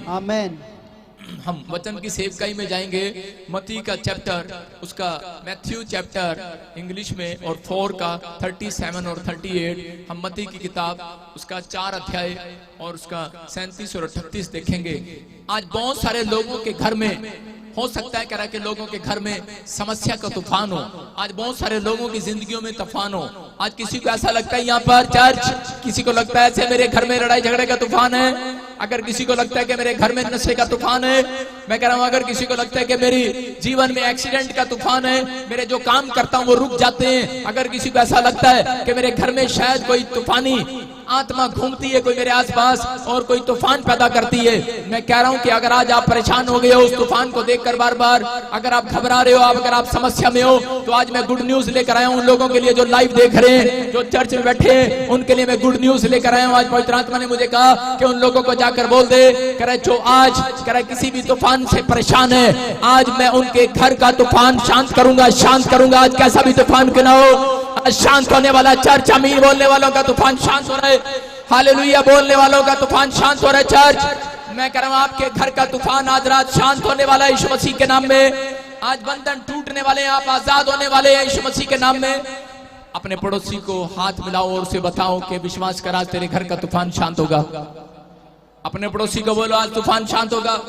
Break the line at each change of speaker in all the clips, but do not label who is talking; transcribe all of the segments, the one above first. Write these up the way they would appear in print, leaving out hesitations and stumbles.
आमेन।
हम वचन की सेवकाई में जाएंगे। मत्ती का चैप्टर, उसका मैथ्यू चैप्टर इंग्लिश में, और 4 का 37 और 38। हम मत्ती की किताब उसका 4 अध्याय और उसका 37 और 38 देखेंगे। आज बहुत सारे लोगों के घर में, हो सकता है कह रहा कि लोगों के घर में समस्या का तूफान हो। आज बहुत सारे लोगों की जिंदगियों में तूफान हो। आज किसी को ऐसा लगता है यहाँ पर चर्च, किसी को लगता है ऐसे मेरे घर में लड़ाई झगड़े का तूफान है। अगर किसी को लगता है कि मेरे घर में नशे का तूफान है, मैं कह रहा हूं अगर किसी को लगता है कि मेरी जीवन में एक्सीडेंट का तूफान है, मेरे जो काम करता हूं वो रुक जाते हैं, अगर किसी को ऐसा लगता है कि मेरे घर में शायद कोई तूफानी आत्मा घूमती है, कोई मेरे आसपास और कोई तूफान पैदा करती है, मैं कह रहा हूं कि अगर आज आप परेशान हो गए हो उस तूफान को देखकर बार बार, अगर आप घबरा रहे हो, अगर आप समस्या में हो, तो आज मैं गुड न्यूज लेकर आया हूं उन लोगों के लिए जो लाइव देख रहे हैं, जो चर्च में बैठे हैं, उनके लिए मैं गुड न्यूज लेकर आया हूं। आज पवित्र आत्मा ने मुझे कहा कि उन लोगों को जाकर बोल दे, कह रहे जो आज कह रहे किसी भी तूफान से परेशान है, आज मैं उनके घर का तूफान शांत करूंगा, शांत करूंगा। आज कैसा भी तूफान क्यों ना हो, शांत होने वाला चर्च। आमीन बोलने वालों का तूफान शांत हो रहा है। हालेलुया बोलने वालों का तूफान शांत हो रहा है चर्च। मैं कह रहा हूं आपके घर का तूफान आज रात शांत होने वाला है यीशु मसीह के नाम में। आज बंधन टूटने वाले हैं, आप आजाद होने वाले हैं यीशु मसीह के नाम में। अपने पड़ोसी को हाथ मिलाओ और उसे बताओ कि विश्वास कर आज तेरे घर का तूफान शांत होगा। अपने पड़ोसी को बोलो आज तूफान शांत होगा।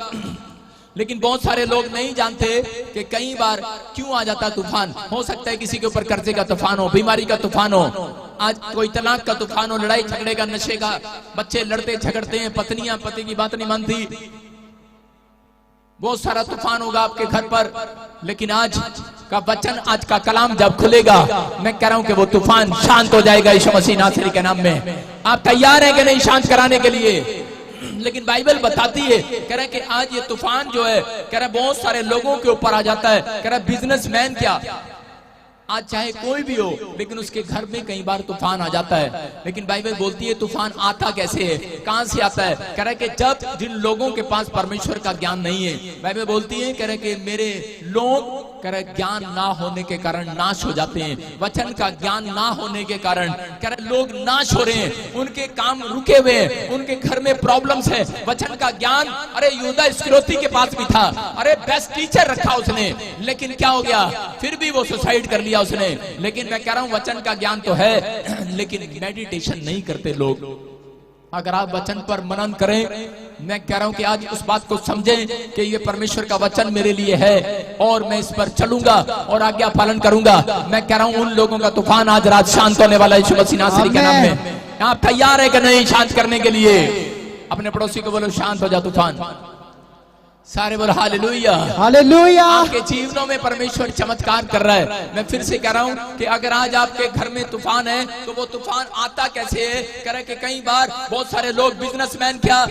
लेकिन बहुत सारे लोग नहीं जानते कि कई बार क्यों आ जाता तूफान। हो सकता है किसी के ऊपर कर्जे का तूफान हो, बीमारी का तूफान हो, आज कोई तलाक का तूफान हो, लड़ाई झगड़े का, नशे का, बच्चे लड़ते झगड़ते हैं, पत्नियां पति की बात नहीं मानती, बहुत सारा तूफान होगा आपके घर पर। लेकिन आज का वचन, आज का कलाम जब खुलेगा, मैं कह रहा हूं कि वो तूफान शांत हो जाएगा यीशु मसीह नासरी के नाम में। आप तैयार हैं कि नहीं शांत कराने के लिए? लेकिन बाइबल बताती है, कह रहा है कि आज ये तूफान जो है, कह रहा है बहुत सारे लोगों के ऊपर आ जाता है। कह रहा है बिजनेसमैन क्या, आज चाहे कोई भी हो, लेकिन उसके घर में कई बार तूफान आ जाता है। लेकिन बाइबल बोलती है तूफान आता कैसे है, कहां से आता है? कह रहा है कि जब जिन लोगों के पास परमेश्वर का ज्ञान नहीं है, बाइबल बोलती है, कह रहा है कि मेरे लोग, कह रहा है ज्ञान ना होने के कारण नाश हो जाते हैं। वचन का ज्ञान ना होने के कारण कह रहे लोग नाश हो रहे हैं, उनके काम रुके हुए हैं, उनके घर में प्रॉब्लम्स है। वचन का ज्ञान, अरे यहूदा इस्करियोती के पास भी था, अरे बेस्ट टीचर रखा उसने, लेकिन क्या हो गया, फिर भी वो सुसाइड कर लिया उसने। लेकिन मैं कह रहा हूं वचन का ज्ञान तो है, लेकिन मेडिटेशन नहीं करते लोग। अगर आप वचन पर मनन करें, मैं कह रहा हूं कि आज उस बात को समझें कि ये परमेश्वर का वचन मेरे लिए है और मैं इस पर चलूंगा और आज्ञा पालन करूंगा। मैं कह रहा हूं उन लोगों का तूफान आज रात शांत होने वाला है यीशु मसीह नासरी के नाम में। आप तैयार है कि नहीं शांत करने के लिए? अपने पड़ोसी को बोलो शांत हो जा तूफान। सारे बोलो हालेलुया, हालेलुया। आपके जीवनों में परमेश्वर चमत्कार कर रहा है। मैं फिर से कह रहा हूं कि अगर आज आपके घर में तूफान है, तो वो तूफान आता कैसे है? कह रहे कि कई बार बहुत सारे लोग, बिजनेसमैन क्या,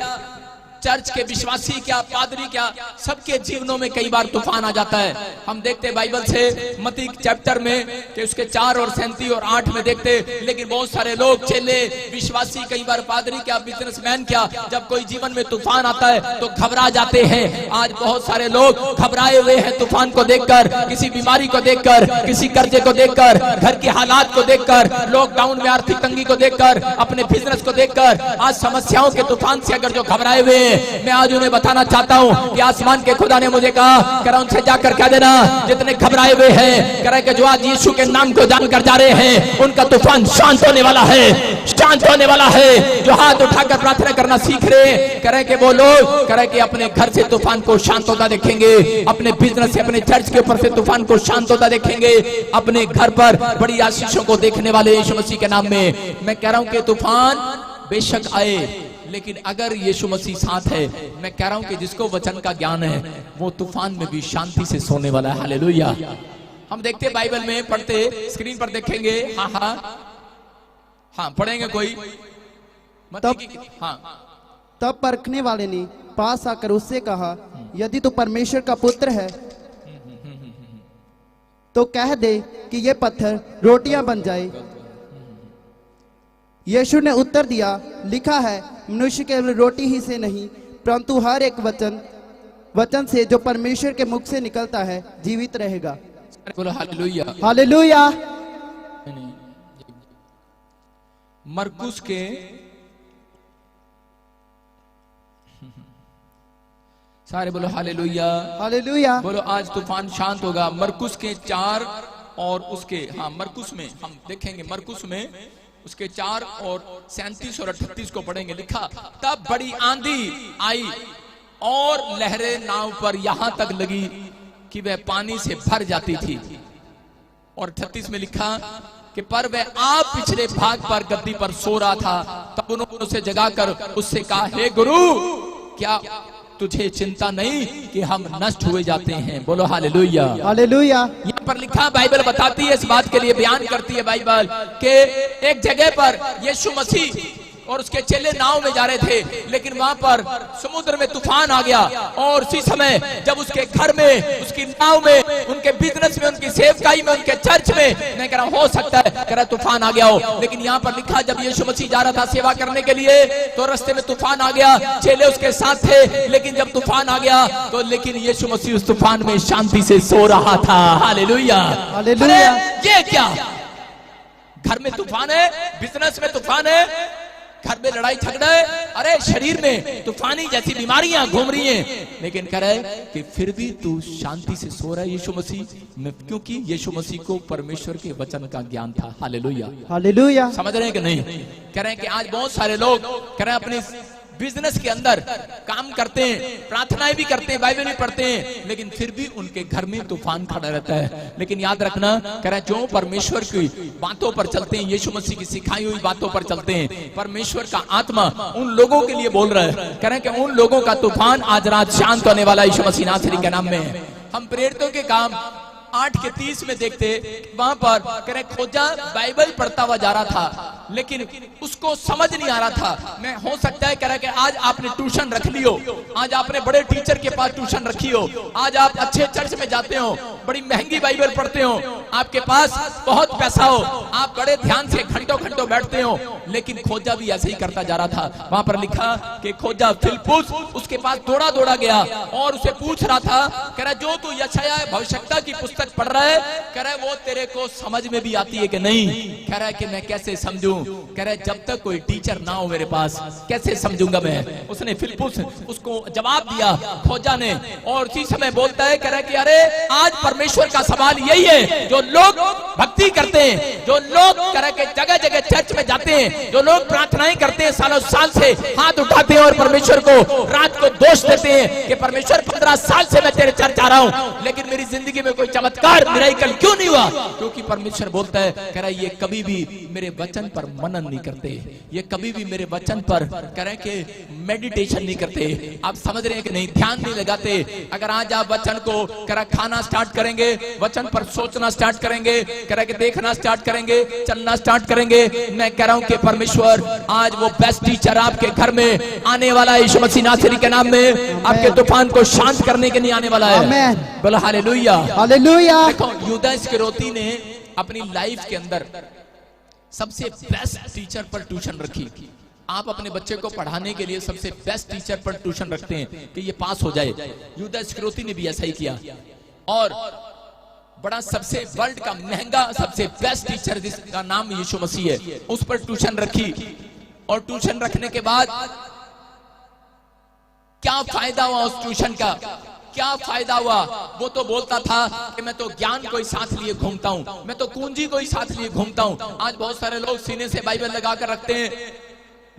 चर्च के विश्वासी क्या, पादरी क्या, सबके जीवनों में कई बार तूफान आ जाता है। हम देखते बाइबल से मत्ती चैप्टर में कि उसके 4 और 37 और 8 में देखते, लेकिन बहुत सारे लोग, चेले, विश्वासी, कई बार पादरी क्या, बिजनेसमैन क्या, जब कोई जीवन में तूफान आता है तो घबरा जाते हैं। आज बहुत सारे लोग घबराए हुए हैं तूफान को देखकर, किसी बीमारी को देखकर, किसी कर्जे को देखकर, घर के हालात को देखकर, लॉकडाउन में आर्थिक तंगी को देखकर, अपने बिजनेस को देखकर, आज समस्याओं के तूफान से अगर जो घबराए हुए, मैं आज उन्हें बताना चाहता हूं कि आसमान के खुदा ने मुझे कहा, कह रहा उनसे जाकर कह देना, जितने घबराए हुए हैं, कह रहे कि जो आज यीशु के नाम को जानकर जा रहे हैं, उनका तूफान शांत होने वाला है, शांत होने वाला है। जो हाथ उठाकर प्रार्थना करना सीख रहे, कह रहे कि वो लोग, कह रहे कि अपने घर से तूफान को शांत होता देखेंगे, अपने बिजनेस से, अपने चर्च के ऊपर से तूफान को शांत होता देखेंगे, अपने घर पर बड़ी आशीषों को देखने वाले यीशु मसीह के नाम में। मैं कह रहा हूं कि तूफान बेशक आए, लेकिन अगर यीशु मसीह साथ है, मैं कह रहा हूं कि जिसको वचन का ज्ञान है, वो तूफान में भी शांति से सोने वाला है। हालेलुया। हम देखते बाइबल में पढ़ते, स्क्रीन पर देखेंगे, हाँ हाँ हाँ पढ़ेंगे कोई
तब परखने वाले ने पास आकर उससे कहा, यदि तू परमेश्वर का पुत्र है तो कह दे कि ये पत्थर रोटियां बन जाए। यीशु ने उत्तर दिया, लिखा है, मनुष्य केवल रोटी ही से नहीं, परंतु हर एक वचन से जो परमेश्वर के मुख से निकलता है जीवित रहेगा।
बोलो हालेलुया,
हालेलुया।
मरकुस के सारे बोलो हालेलुया।
हालेलुया।
बोलो आज तूफान शांत होगा। मरकुस के 4 और उसके मरकुस में हम देखेंगे, मरकुस में उसके 4 और 37 और 38 को पढ़ेंगे। लिखा, तब बड़ी आंधी आई और लहरें नाव पर यहां तक लगी कि वह पानी से भर जाती थी। और 38 में लिखा कि पर वह आप पिछले भाग पर गद्दी पर सो रहा था। तब उन्होंने उसे जगाकर उससे कहा, हे गुरु, क्या तुझे चिंता नहीं कि हम नष्ट हुए जाते हैं? बोलो हालेलुया।
हालेलुया।
यहाँ पर लिखा, बाइबल बताती है, इस बात के लिए बयान करती है बाइबल कि एक जगह पर यीशु मसीह और उसके चेले नाव में जा रहे थे, लेकिन वहां पर समुद्र में तूफान आ गया। और उसी समय जब उसके घर में, उसकी नाव में, उनके बिजनेस में, उनकी सेवकाई में, उनके चर्च में, मैं कह रहा हो सकता है कह रहा तूफान आ गया हो। लेकिन यहाँ पर लिखा, जब यीशु मसीह जा रहा था सेवा करने के लिए तो रास्ते में तूफान आ गया। चेले उसके साथ थे, लेकिन जब तूफान आ गया तो लेकिन यीशु मसीह उस तूफान में शांति से सो रहा था। हालेलुया।
हालेलुया।
ये क्या, घर में तूफान है, बिजनेस में तूफान है, घर में लड़ाई झगड़ा है, अरे शरीर में तूफानी जैसी बीमारियां घूम रही हैं, लेकिन कह रहे कि फिर भी तू शांति से सो रहा है यीशु मसीह में, क्योंकि यीशु मसीह को परमेश्वर के वचन का ज्ञान था। हालेलुया।
हालेलुया।
समझ रहे हैं कि नहीं? कह रहे हैं कि आज बहुत सारे लोग कह रहे हैं अपनी बिजनेस के अंदर काम करते हैं, प्रार्थनाएं भी करते हैं, बाइबल भी पढ़ते हैं, लेकिन फिर भी उनके घर में तूफान खड़ा रहता है। लेकिन याद रखना, कह रहा है जो परमेश्वर की बातों पर चलते हैं, यीशु मसीह की सिखाई हुई बातों पर चलते हैं, परमेश्वर का आत्मा उन लोगों के लिए बोल रहा है। कह रहे हैं कि उन लोगों का तूफान आज रात शांत होने वाला यीशु मसीह नासरी के नाम में। हम प्रेरितों के काम 8:30 में देखते, वहां पर कह रहे खोजा बाइबल पढ़ता हुआ जा रहा था, लेकिन उसको समझ नहीं आ रहा था। मैं हो सकता है कह रहा कि आज आपने ट्यूशन रख लियो, आज आपने बड़े टीचर के पास ट्यूशन रखी हो, आज आप अच्छे चर्च में जाते हो, बड़ी महंगी बाइबल पढ़ते हो, आपके पास बहुत पैसा हो, आप बड़े ध्यान से घंटों घंटों बैठते हो, लेकिन खोजा भी ऐसे ही करता जा रहा था। वहां पर लिखा कि खोजा फिलिप्पुस उसके पास दौड़ा दौड़ा गया और उसे पूछ रहा था, कह रहा जो तू यशायाह भविष्यवक्ता की पुस्तक पढ़ रहा है, कह रहा है वो तेरे को समझ में भी आती है कि नहीं? कह रहा है कि मैं कैसे समझूं? कह रहा है जब तक कोई टीचर ना हो मेरे पास कैसे समझूंगा मैं? उसने फिलिप्पुस उसको जवाब दिया खोजा ने, और उसी समय बोलता है, कह रहा है कि अरे आज परमेश्वर का सवाल यही है, जो लोग भक्ति करते हैं, जो लोग कह रहा है कि जगह जगह चर्च में जाते हैं, जो लोग प्रार्थनाएं करते हैं, सालों साल से हाथ उठाते हैं और परमेश्वर को रात को दोष देते हैं कि परमेश्वर 15 साल से मैं तेरे चर्च आ रहा हूं, लेकिन मेरी जिंदगी में कोई चमत्कार मिरेकल क्यों नहीं हुआ? क्योंकि परमेश्वर बोलता है, कह रहा है ये कभी भी मेरे वचन पर मनन नहीं करते, ये कभी भी मेरे वचन पर कह रहे कि मेडिटेशन नहीं करते। आप समझ रहे हैं कि नहीं? ध्यान नहीं लगाते। अगर आज आप वचन को कह रहा खाना स्टार्ट करेंगे, वचन पर सोचना स्टार्ट करेंगे, कह रहा कि देखना स्टार्ट करेंगे, चलना स्टार्ट करेंगे, मैं कह रहा हूं कि परमेश्वर आज वो बेस्ट टीचर आपके घर में आने वाला है यीशु मसीह नासरी के नाम में, आपके तूफान को शांत करने के लिए आने वाला है। बोलो हालेलुया।
हालेलुया।
देखो यूदा इस्करियोती ने अपनी लाइफ के अंदर सबसे बेस्ट टीचर पर ट्यूशन रखी। आप अपने बच्चे को पढ़ाने के लिए सबसे बेस्ट टीचर पर ट्यूशन रखते हैं कि ये पास हो जाए। यूदा इस्करियोती ने भी ऐसा ही किया, और बड़ा सबसे वर्ल्ड का महंगा सबसे बेस्ट टीचर जिसका नाम यीशु मसीह है, उस पर ट्यूशन रखी। और ट्यूशन रखने के बाद क्या फायदा हुआ उस ट्यूशन का? क्या फायदा हुआ? वो तो बोलता था कि मैं तो ज्ञान को ही साथ लिए घूमता हूं, मैं तो कुंजी को ही साथ लिए घूमता हूं। आज बहुत सारे लोग सीने से बाइबल लगा कर रखते हैं,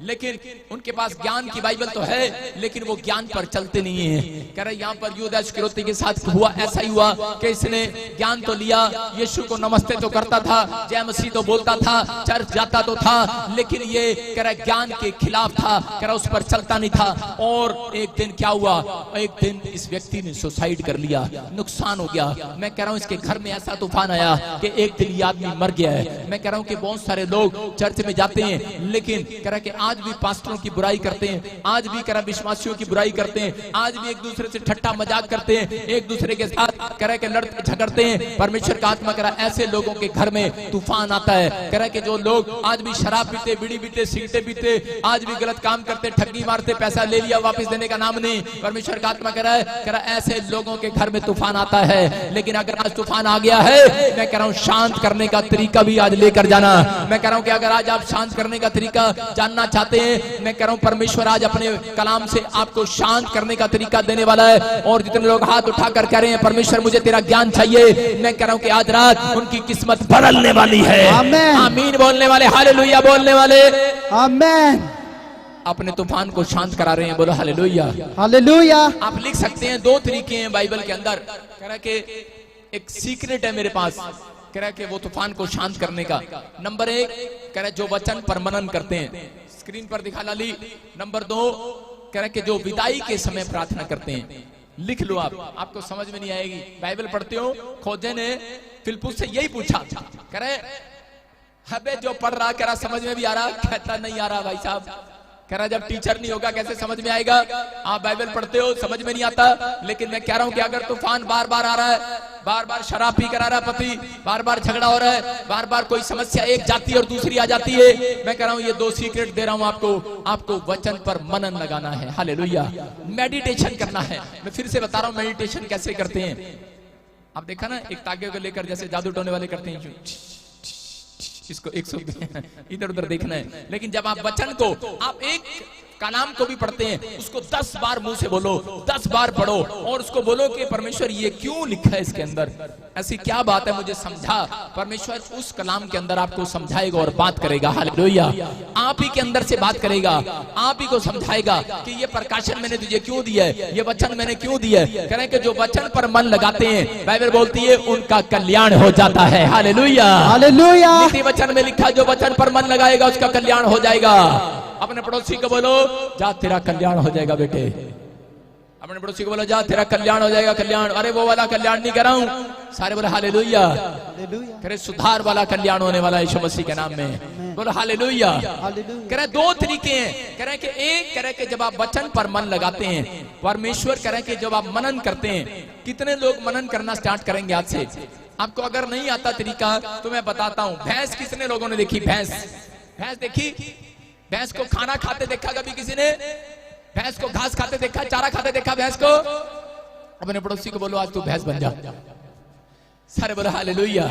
लेकिन उनके पास ज्ञान की बाइबल तो है, लेकिन वो ज्ञान पर चलते नहीं है। कह रहे यहाँ पर यूदा इस्करियोती के साथ हुआ, ऐसा ही हुआ कि इसने ज्ञान तो लिया, यीशु को नमस्ते तो करता था, जय मसीह तो बोलता था, चर्च जाता तो था, लेकिन ये कह रहा ज्ञान के खिलाफ था, कह रहा उस पर चलता नहीं था। और एक दिन क्या हुआ? एक दिन इस व्यक्ति ने सुसाइड कर लिया, नुकसान हो गया। मैं कह रहा हूँ इसके घर में ऐसा तूफान आया कि एक दिन ये आदमी मर गया है। मैं कह रहा हूँ कि बहुत सारे लोग चर्च में जाते हैं, लेकिन कह रहा कि आज भी पास्टरों की बुराई करते हैं, आज भी कह रहा विश्वासियों की बुराई करते हैं, आज भी एक दूसरे से ठट्ठा मजाक करते हैं, एक दूसरे के साथ कह रहा कि लड़ते झगड़ते हैं। परमेश्वर का आत्मा कह रहा ऐसे लोगों के घर में तूफान आता है। कह रहा कि जो लोग आज भी शराब पीते, बीड़ी पीते, सिगरेट पीते, आज भी गलत काम करते, ठगी मारते, पैसा ले लिया वापस देने का नाम नहीं, परमेश्वर का आत्मा कह रहा ऐसे लोगों के घर में तूफान आता है। लेकिन अगर आज तूफान आ गया है, मैं कह रहा हूँ शांत करने का तरीका भी आज लेकर जाना। मैं कह रहा हूँ कि अगर आज आप शांत करने का तरीका जानना चाहते हैं। मैं कह रहा हूं परमेश्वर आज अपने कलाम से आपको शांत करने का तरीका देने वाला है। और जितने लोग हाथ उठाकर कह रहे हैं परमेश्वर मुझे तेरा ज्ञान चाहिए, मैं कह रहा हूं कि आज रात उनकी किस्मत बदलने वाली है।
आमीन।
आमीन बोलने वाले, हालेलुया बोलने वाले
आमीन।
अपने तूफान को शांत करा रहे हैं। बोलो हालेलुया।
हालेलुया।
आप लिख सकते हैं, दो तरीके हैं बाइबल के अंदर। कह रहा कि एक सीक्रेट है मेरे पास, कह रहा कि वो तूफान को शांत करने का। नंबर 1 कह रहा जो वचन पर मनन करते हैं, स्क्रीन पर दिखा लाली। नंबर 2 कह रहा कि जो विदाई के समय प्रार्थना करते हैं। लिख लो आप, आपको समझ में नहीं आएगी। बाइबल पढ़ते हो, खोजे ने फिलिप्पुस से यही पूछा, कह रहे हबे जो पढ़ रहा, कह रहा समझ में भी आ रहा, कहता नहीं आ रहा भाई साहब। कह रहा जब टीचर नहीं होगा कैसे समझ में आएगा। आप बाइबल पढ़ते हो, समझ में नहीं आता। लेकिन मैं कह रहा हूं कि अगर तूफान बार बार आ रहा है, बार बार शराब पी कर आ रहा है पति, बार बार झगड़ा हो रहा है, बार बार कोई समस्या एक जाती है और दूसरी आ जाती है, मैं कह रहा हूं ये 2 सीक्रेट दे रहा हूं आपको वचन पर मनन लगाना है। हालेलुया। मेडिटेशन करना है। मैं फिर से बता रहा हूं मेडिटेशन कैसे करते हैं। आप देखा ना, एक तागे को लेकर जैसे जादू टोने वाले करते हैं, इसको 100 इधर उधर देखना है। लेकिन जब आप वचन को, आप एक कलाम को भी पढ़ते हैं, उसको 10 बार मुंह से बोलो, 10 बार पढ़ो और उसको बोलो कि परमेश्वर ये क्यों लिखा है इसके अंदर, ऐसी क्या बात है मुझे समझा। परमेश्वर उस कलाम के अंदर आपको समझाएगा और बात करेगा। हालेलुया। आप ही के अंदर से बात करेगा, आप ही को समझाएगा कि ये प्रकाशन मैंने तुझे क्यों दिया है, ये वचन मैंने क्यों दिया है। कह रहे कि जो वचन पर मन लगाते हैं, बाइबल बोलती है उनका कल्याण हो जाता है। हालेलुया।
हालेलुया।
नीति वचन में लिखा जो वचन पर मन लगाएगा उसका कल्याण हो जाएगा। अपने पड़ोसी को बोलो जा तेरा कल्याण हो जाएगा बेटे। अपने पड़ोसी को बोलो जा तेरा कल्याण हो जाएगा। कल्याण, अरे वो वाला कल्याण नहीं कर रहा हूं। सारे बोले हालेलुया। करे सुधार वाला कल्याण होने वाला यीशु मसीह के नाम में। बोलो हालेलुया। कह रहे 2 तरीके हैं। कह रहे कि एक कह रहे कि जब आप वचन पर मन लगाते हैं, परमेश्वर कह रहे कि जब आप मनन करते हैं। कितने लोग मनन करना स्टार्ट करेंगे आज से? आपको अगर नहीं आता तरीका तो मैं बताता हूं। भैंस कितने लोगों ने देखी? भैंस देखी? भैंस को खाना खाते देखा कभी किसी ने? भैंस को घास खाते देखा, चारा खाते देखा भैंस को? अपने पड़ोसी को बोलो आज तू भैंस बन जा। सारे बोलो हालेलुया।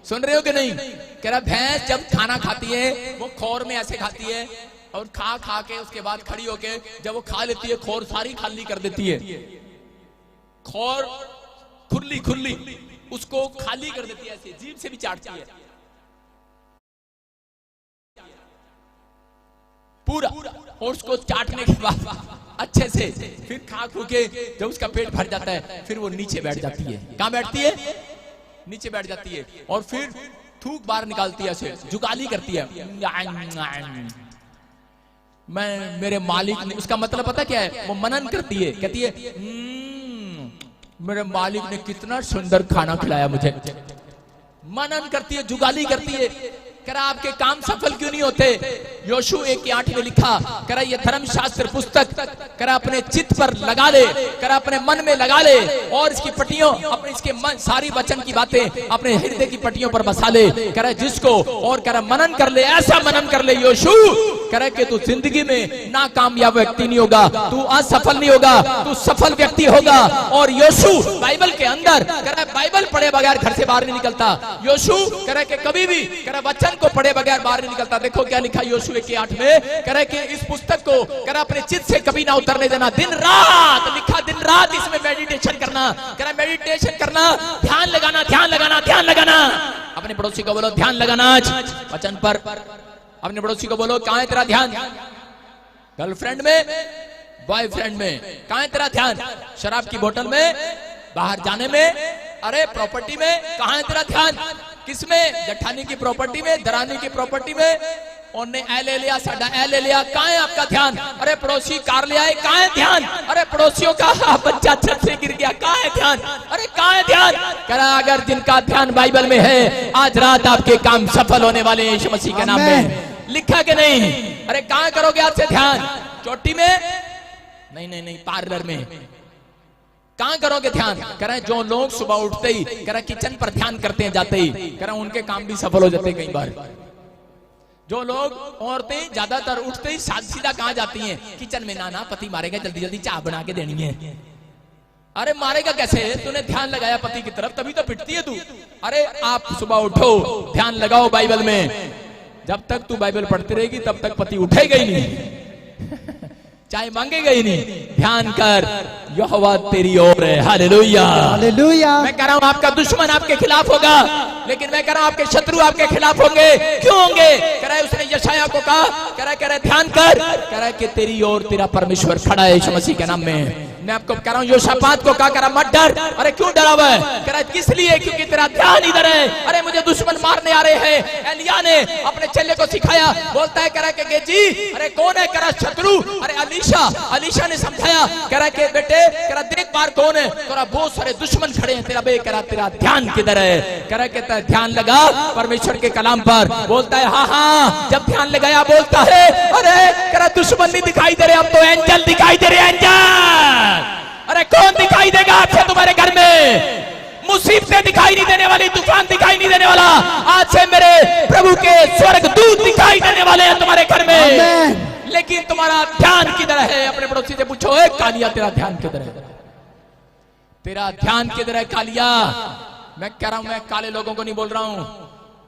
सुन रहे हो कि नहीं? कह रहा भैंस जब खाना खाती है वो खोर में ऐसे खाती है और खा के उसके बाद खड़ी होके जब वो खा लेती है खोर सारी खाली कर देती है। खोर खुली उसको खाली कर देती है, ऐसे जीभ से भी चाटती है पूरा। और उसको चाटने के बाद अच्छे से फिर खा खू के जब उसका पेट भर जाता है फिर वो नीचे बैठ जाती है। कहां बैठती है? नीचे बैठ जाती है और फिर थूक बाहर निकालती है, ऐसे जुगाली करती है। मैं मेरे मालिक ने, उसका मतलब पता क्या है? वो मनन करती है, कहती है मेरे मालिक ने कितना सुंदर खाना खिलाया मुझे। मनन करती है, जुगाली करती है। कह रहा आपके काम सफल क्यों नहीं होते? योशू 1:8 में लिखा, कह रहा ये धर्मशास्त्र पुस्तक कह रहा अपने चित्त पर लगा ले, कह रहा अपने मन में लगा ले और इसकी पट्टियों अपने इसके मन सारी वचन की बातें अपने हृदय की पट्टियों पर बसा ले। कह रहा जिसको और कह रहा मनन कर ले, ऐसा मनन कर ले योशू, कह रहा कि तू जिंदगी में नाकामयाब व्यक्ति नहीं होगा, तू असफल नहीं होगा, तू सफल व्यक्ति होगा। और योशू बाइबल के अंदर कह रहा बाइबल पढ़े बगैर घर से बाहर नहीं निकलता। योशू कह रहा कि कभी भी कह रहा वचन को पढ़े बगैर बाहर नहीं निकलता। देखो क्या लिखा योशू 1:8 में, कह रहा कि इस पुस्तक को कह रहा अपने चित्त से कभी ना उतरने देना। दिन रात लिखा, दिन रात इसमें मेडिटेशन करना, कह रहा मेडिटेशन करना, ध्यान लगाना, ध्यान लगाना, ध्यान लगाना। अपने पड़ोसी को बोलो ध्यान लगाना आज वचन पर। अपने पड़ोसी को बोलो कहां है तेरा ध्यान? गर्लफ्रेंड में, बॉयफ्रेंड में? कहां है तेरा ध्यान? शराब की बोतल में, बाहर जाने में, अरे प्रॉपर्टी में? कहां है तेरा ध्यान? किसमें? जठानी की प्रॉपर्टी में, दरानी की प्रॉपर्टी में। उन्होंने ए ले लिया, साडा ए ले लिया, कहां है आपका ध्यान? अरे पड़ोसी कार ले आए, कहां है ध्यान? अरे पड़ोसियों का बच्चा छत से गिर गया, कहां है ध्यान? अरे कहां है ध्यान? कह रहा अगर जिनका ध्यान बाइबल में है आज रात आपके काम सफल होने वाले यीशु मसीह के नाम में। लिखा कि नहीं? अरे कहां करोगे आज से ध्यान? चोटी में? नहीं, पार्लर में। कहां करोगे ध्यान? कह रहे जो लोग सुबह उठते ही कह रहे किचन पर ध्यान करते हैं जाते ही, कह रहे उनके काम भी सफल हो जाते हैं। कई बार जो लोग औरतें ज्यादातर उठते ही सीधा कहां जाती हैं? किचन में। ना पति मारेगा, जल्दी जल्दी चाय बना के देनी है। अरे मारेगा कैसे? तूने ध्यान लगाया पति की तरफ, तभी तो पिटती है तू। अरे आप सुबह उठो, ध्यान लगाओ बाइबल में, जब तक तू बाइबल पढ़ती रहेगी तब तक पति उठेगा ही नहीं चाहे मांगेगा ही नहीं। ध्यान कर, यहोवा तेरी ओर है। Hallelujah
hallelujah.
मैं कह रहा हूं आपका दुश्मन आपके खिलाफ होगा, लेकिन मैं कह रहा हूं आपके शत्रु आपके खिलाफ होंगे। क्यों होंगे? कह रहा है उसने यशायाह को कहा, कह रहा है ध्यान कर, कह रहा है कि तेरी ओर तेरा परमेश्वर खड़ा है यीशु मसीह के नाम में। मैं आपको कह रहा हूं योशापात को कहा, कह रहा मत डर। अरे क्यों डरा हुआ है? कह रहा है किस लिए? क्योंकि तेरा ध्यान इधर है। अरे मुझे दुश्मन मारने आ रहे हैं। एलिया ने अपने चेले को सिखाया, बोलता है कह रहा है कि जी अरे कौन है? कह रहा शत्रु। अरे अलीशा ने समझाया, कह रहा है कि बेटे कह रहा देख बार कौन है? कह रहा बहुत सारे दुश्मन खड़े हैं तेरा बे। कह रहा तेरा ध्यान किधर है? कह रहा कहता है ध्यान लगा परमेश्वर के कलाम पर। बोलता है हाँ, जब ध्यान लगाया बोलता है अरे कह रहा दुश्मन नहीं दिखाई दे रहे, अब तो एंजल दिखाई दे रहे। एंजल, अरे कौन दिखाई देगा आज से तुम्हारे घर में? मुसीबतें दिखाई नहीं देने वाली, तूफान दिखाई नहीं देने वाला। आज से मेरे प्रभु के स्वर्ग दूत दिखाई देने वाले हैं तुम्हारे घर में। लेकिन तुम्हारा ध्यान किधर है? अपने पड़ोसी से पूछो, ए कालिया तेरा ध्यान किधर है? तेरा ध्यान किधर है कालिया? मैं कह रहा हूं, मैं काले लोगों को नहीं बोल रहा हूं,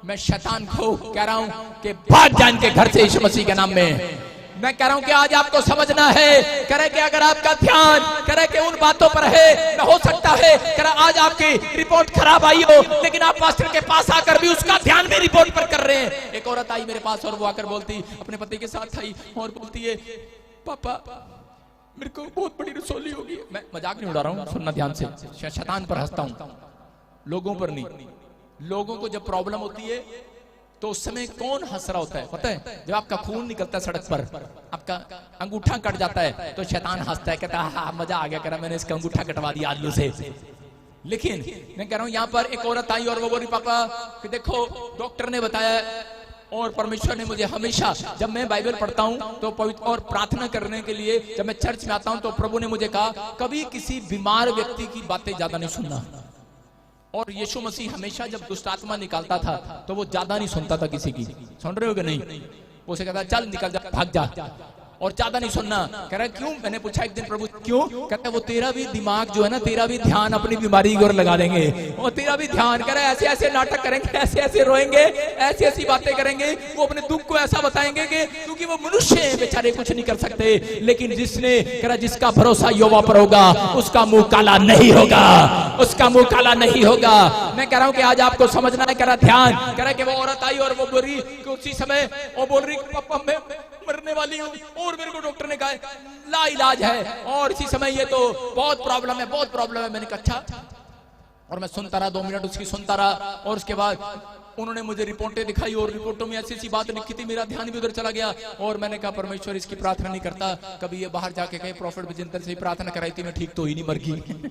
मैं शैतान को कह रहा हूं कि भाग जान के घर से यीशु मसीह के नाम में। मैं कह रहा हूं कि आज आपको समझना है, कह रहे कि अगर आपका ध्यान कह रहे कि उन बातों पर है, न हो सकता है कह रहा आज आपकी रिपोर्ट खराब आई हो, लेकिन आप पास्टर के पास आकर भी उसका ध्यान भी रिपोर्ट पर कर रहे हैं। एक औरत आई मेरे पास और वो आकर बोलती, अपने पति के साथ आई और बोलती है पापा मेरे को बहुत बड़ी रसोली होगी। मैं मजाक नहीं उड़ा रहा हूँ, सुनना ध्यान से, शैतान पर हंसता हूँ, लोगों पर नहीं। लोगों को जब प्रॉब्लम होती है तो उस समय कौन हंस रहा होता है पता है? जब आपका खून निकलता है सड़क पर, आपका अंगूठा कट जाता है तो शैतान हंसता है, कहता है हाँ मजा आ गया, कह रहा मैंने इसका अंगूठा कटवा दिया आलू से। लेकिन मैं कह रहा हूं यहाँ पर एक औरत आई और वो बोली पापा कि देखो डॉक्टर ने बताया और परमेश्वर ने मुझे हमेशा जब मैं बाइबल पढ़ता हूं तो पवित्र और प्रार्थना करने के लिए जब मैं चर्च में आता हूं तो प्रभु ने मुझे कहा कभी किसी बीमार व्यक्ति की बातें ज्यादा नहीं सुनना। और यीशु मसीह हमेशा जब दुष्ट आत्मा निकालता था तो वो ज्यादा नहीं सुनता था किसी की। सुन रहे हो कि नहीं? वो उसे कहता चल निकल जा, भाग जा, और ज्यादा नहीं सुनना। कह रहा क्यों? मैंने पूछा एक दिन प्रभु क्यों? कहता वो तेरा भी दिमाग जो है ना, तेरा भी ध्यान अपनी बीमारी की ओर लगा देंगे और तेरा भी ध्यान कह रहा है ऐसे ऐसे नाटक करेंगे, ऐसे ऐसे रोएंगे, ऐसी ऐसी बातें करेंगे, वो अपने दुख को ऐसा बताएंगे कि क्योंकि वो मनुष्य है बेचारे, कुछ नहीं कर सकते। लेकिन जिसने कह रहा जिसका भरोसा यहोवा पर होगा उसका मुंह काला नहीं होगा, उसका मुंह काला नहीं होगा। मैं कह रहा हूं कि आज आपको समझना है। कह रहा ध्यान, कह रहा कि वो औरत आई और वो बोल रही उसी समय वो बोल रही पापा मैं मरने वाली हूँ और मेरे को डॉक्टर ने कहा ला इलाज है और इसी समय ये तो बहुत प्रॉब्लम है, बहुत प्रॉब्लम है। मैंने कहा अच्छा, और मैं सुनता रहा 2 मिनट उसकी सुनता रहा और उसके बाद उन्होंने मुझे रिपोर्टें दिखाई और रिपोर्टों में ऐसी ऐसी बात लिखी थी, मेरा ध्यान भी उधर चला गया और मैंने कहा परमेश्वर इसकी प्रार्थना नहीं करता। कभी ये बाहर जाके कहे प्रॉफिट विजेंद्र से ही प्रार्थना कराई थी, मैं ठीक तो ही नहीं मर गई।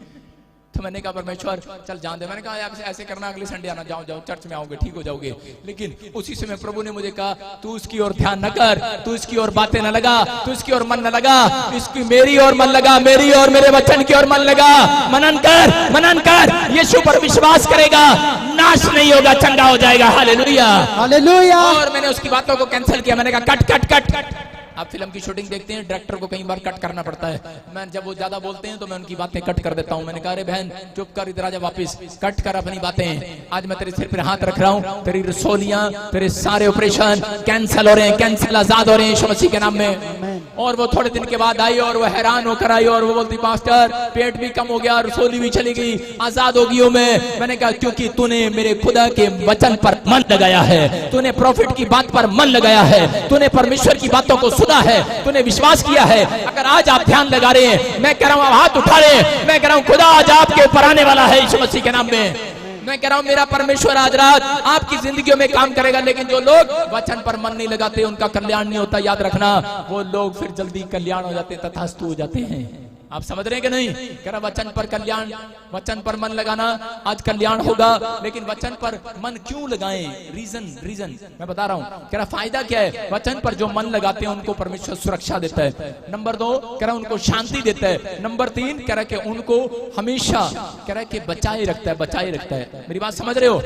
तो मैंने कहा परमेश्वर चल जान दे। मैंने कहा ऐसे करना, अगले संडे आना, जाओ जाओ चर्च में आओगे ठीक हो जाओगे। लेकिन उसी समय प्रभु ने मुझे कहा तू उसकी ओर ध्यान न कर, तू इसकी ओर बातें न लगा, तू इसकी ओर मन न लगा, इसकी मेरी ओर मन लगा, मेरी और मेरे वचन की ओर मन लगा। मनन कर, मनन कर, यीशु पर विश्वास करेगा, नाश नहीं होगा, चंगा हो जाएगा। Hallelujah, hallelujah. और मैंने उसकी बातों को कैंसिल किया। मैंने कहा कट कट कट कट। आप फिल्म की शूटिंग देखते हैं, डायरेक्टर को कई बार कट करना पड़ता है। मैं जब वो ज्यादा बोलते हैं तो मैं उनकी बातें कट कर देता हूं। मैंने कहा अरे बहन चुप कर, इधर आजा वापस, कट कर अपनी बातें। आज मैं तेरे सिर पर हाथ रख रहा हूं, तेरी रसोलियां, तेरे सारे ऑपरेशन कैंसिल हो रहे हैं, कैंसिल आजाद हो रहे हैं यीशु मसीह के नाम में। और वो थोड़े दिन के बाद आई और वो हैरान होकर आई और वो बोलती पास्टर पेट भी कम हो गया, रसोली भी चली गई, आजाद हो गई हूं मैं। मैंने कहा क्योंकि तूने मेरे खुदा के वचन पर मन लगाया है, तूने प्रॉफिट की बात पर मन लगाया है, तूने परमेश्वर की बातों को सुना है, तूने विश्वास किया है। अगर आज आप ध्यान लगा रहे हैं, मैं कह रहा हूं हाथ उठा रहे हैं, मैं कह रहा हूं खुदा आज आपके ऊपर आने वाला है यीशु मसीह के नाम में। मैं कह रहा हूं मेरा परमेश्वर आज रात आपकी जिंदगियों में काम करेगा। लेकिन जो लोग वचन पर मन नहीं लगाते उनका कल्याण नहीं होता, याद रखना। वो लोग फिर जल्दी कल्याण हो जाते हैं, तथास्तु हो जाते हैं। आप समझ रहे हैं कि नहीं? कह रहा वचन पर कल्याण, वचन पर मन लगाना, आज कल्याण होगा। लेकिन वचन पर मन क्यों लगाएं? रीजन मैं बता रहा हूं। कह रहा फायदा क्या है? वचन पर जो मन लगाते हैं उनको परमेश्वर सुरक्षा देता है। नंबर 2 कह रहा उनको शांति देता है। नंबर 3 कह रहा कि उनको हमेशा कह रहा कि बचाए रखता है, बचाए रखता है। मेरी बात समझ रहे हो?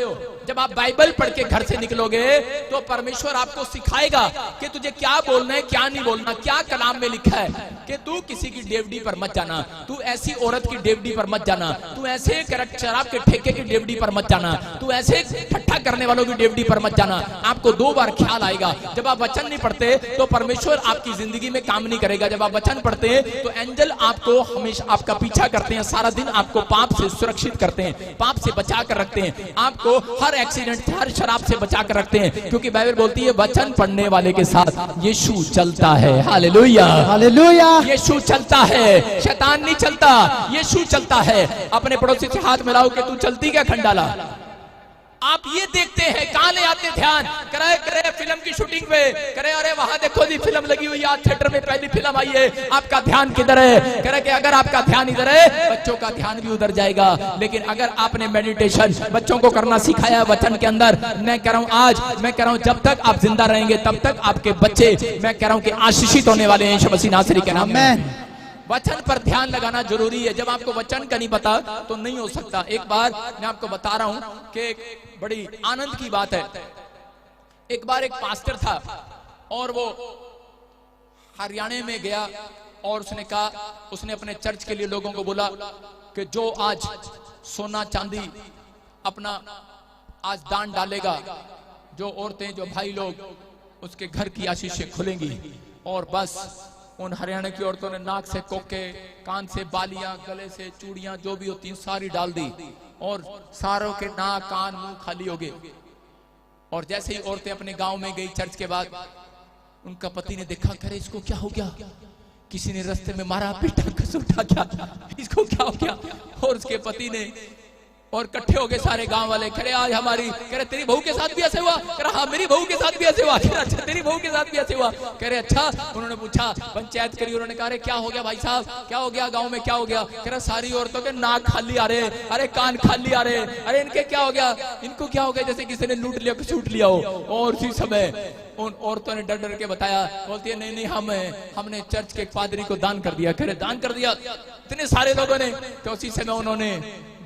जब आप बाइबल पढ़ के घर से निकलोगे तो परमेश्वर आपको सिखाएगा कि तुझे क्या बोलना है, क्या नहीं बोलना, क्या कलाम में लिखा है, कि तू किसी की डेवडी पर मत मत जाना, तू ऐसी औरत की डेवडी पर मत जाना, तू ऐसे शराब के ठेके की डेवडी पर मत जाना, तू ऐसे ठट्ठा करने वालों की डेवडी पर मत जाना। आपको 2 बार ख्याल आएगा। जब आप वचन नहीं पढ़ते तो परमेश्वर आपकी जिंदगी में काम नहीं करेगा। जब आप वचन पढ़ते हैं तो एंजल आपको हमेशा आपका पीछा करते हैं, सारा दिन आपको पाप से सुरक्षित करते हैं, पाप से बचा कर रखते हैं, आपको हर एक्सीडेंट से, हर शराब से बचा कर रखते हैं, क्योंकि बाइबल बोलती है वचन पढ़ने वाले के साथ यीशु चलता है। Hallelujah,
hallelujah.
यीशु चलता है, शैतान नहीं चलता, यीशु चलता है। अपने पड़ोसी से हाथ मिलाओ कि तू चलती क्या खंडाला। आप ये देखते हैं, कहां ले आते ध्यान, करे फिल्म की शूटिंग पे, करे अरे वहां देखो जी फिल्म लगी हुई है, थिएटर में पहली फिल्म आई है, आपका ध्यान किधर है? करे कि अगर आपका ध्यान इधर है बच्चों का ध्यान भी उधर जाएगा। लेकिन अगर आपने मेडिटेशन बच्चों को करना सिखाया वचन के अंदर, मैं कह रहा हूं आज, मैं कह रहा हूं जब तक आप जिंदा रहेंगे तब तक आपके बच्चे, मैं कह रहा हूं कि आशीषित होने वाले हैं यीशु मसीह नासरी के नाम में। वचन पर ध्यान लगाना जरूरी है। जब आपको वचन का नहीं पता तो नहीं हो सकता। एक बार मैं आपको बता रहा हूं कि एक बड़ी आनंद की बात है। एक बार एक पास्टर था और वो हरियाणा में गया और उसने कहा, उसने अपने चर्च के लिए लोगों को बोला कि जो आज सोना चांदी अपना आज दान डालेगा, जो औरतें, जो भाई लोग, उसके घर की आशीषें खुलेंगी। और बस उन हरियाणा की औरतों ने नाक से कोके, कान से बालियां, गले से चूड़ियां, जो भी होती सारी डाल दी और सारों के नाक, कान, मुंह खाली हो गए। और जैसे ही औरतें अपने गांव में गई चर्च के बाद, उनका पति ने देखा, करे इसको क्या हो गया, किसी ने रास्ते में मारा पीटा घसीटा क्या, इसको क्या हो गया। और उसके पति ने, और इकट्ठे हो गए सारे गांव वाले, करे आज हमारी, करे तेरी बहू के साथ भी ऐसे हुआ, करे हाँ मेरी बहू के साथ भी ऐसे हुआ, अच्छा तेरी बहू के साथ भी ऐसे हुआ, करे अच्छा। उन्होंने पूछा, पंचायत करी, उन्होंने कहा अरे क्या हो गया भाई साहब, क्या हो गया गांव में, क्या हो गया? करे सारी औरतों के नाक खाली आ रहे, अरे कान खाली आ रहे, अरे इनके क्या हो गया, इनको क्या हो गया, जैसे किसी ने लूट लिया, छूट लिया हो। और उसी समय उन औरतों ने डर डर के बताया, बोलती है नहीं नहीं हमने चर्च के पादरी को दान कर दिया। करे दान कर दिया इतने सारे लोगों ने। तो उसी समय उन्होंने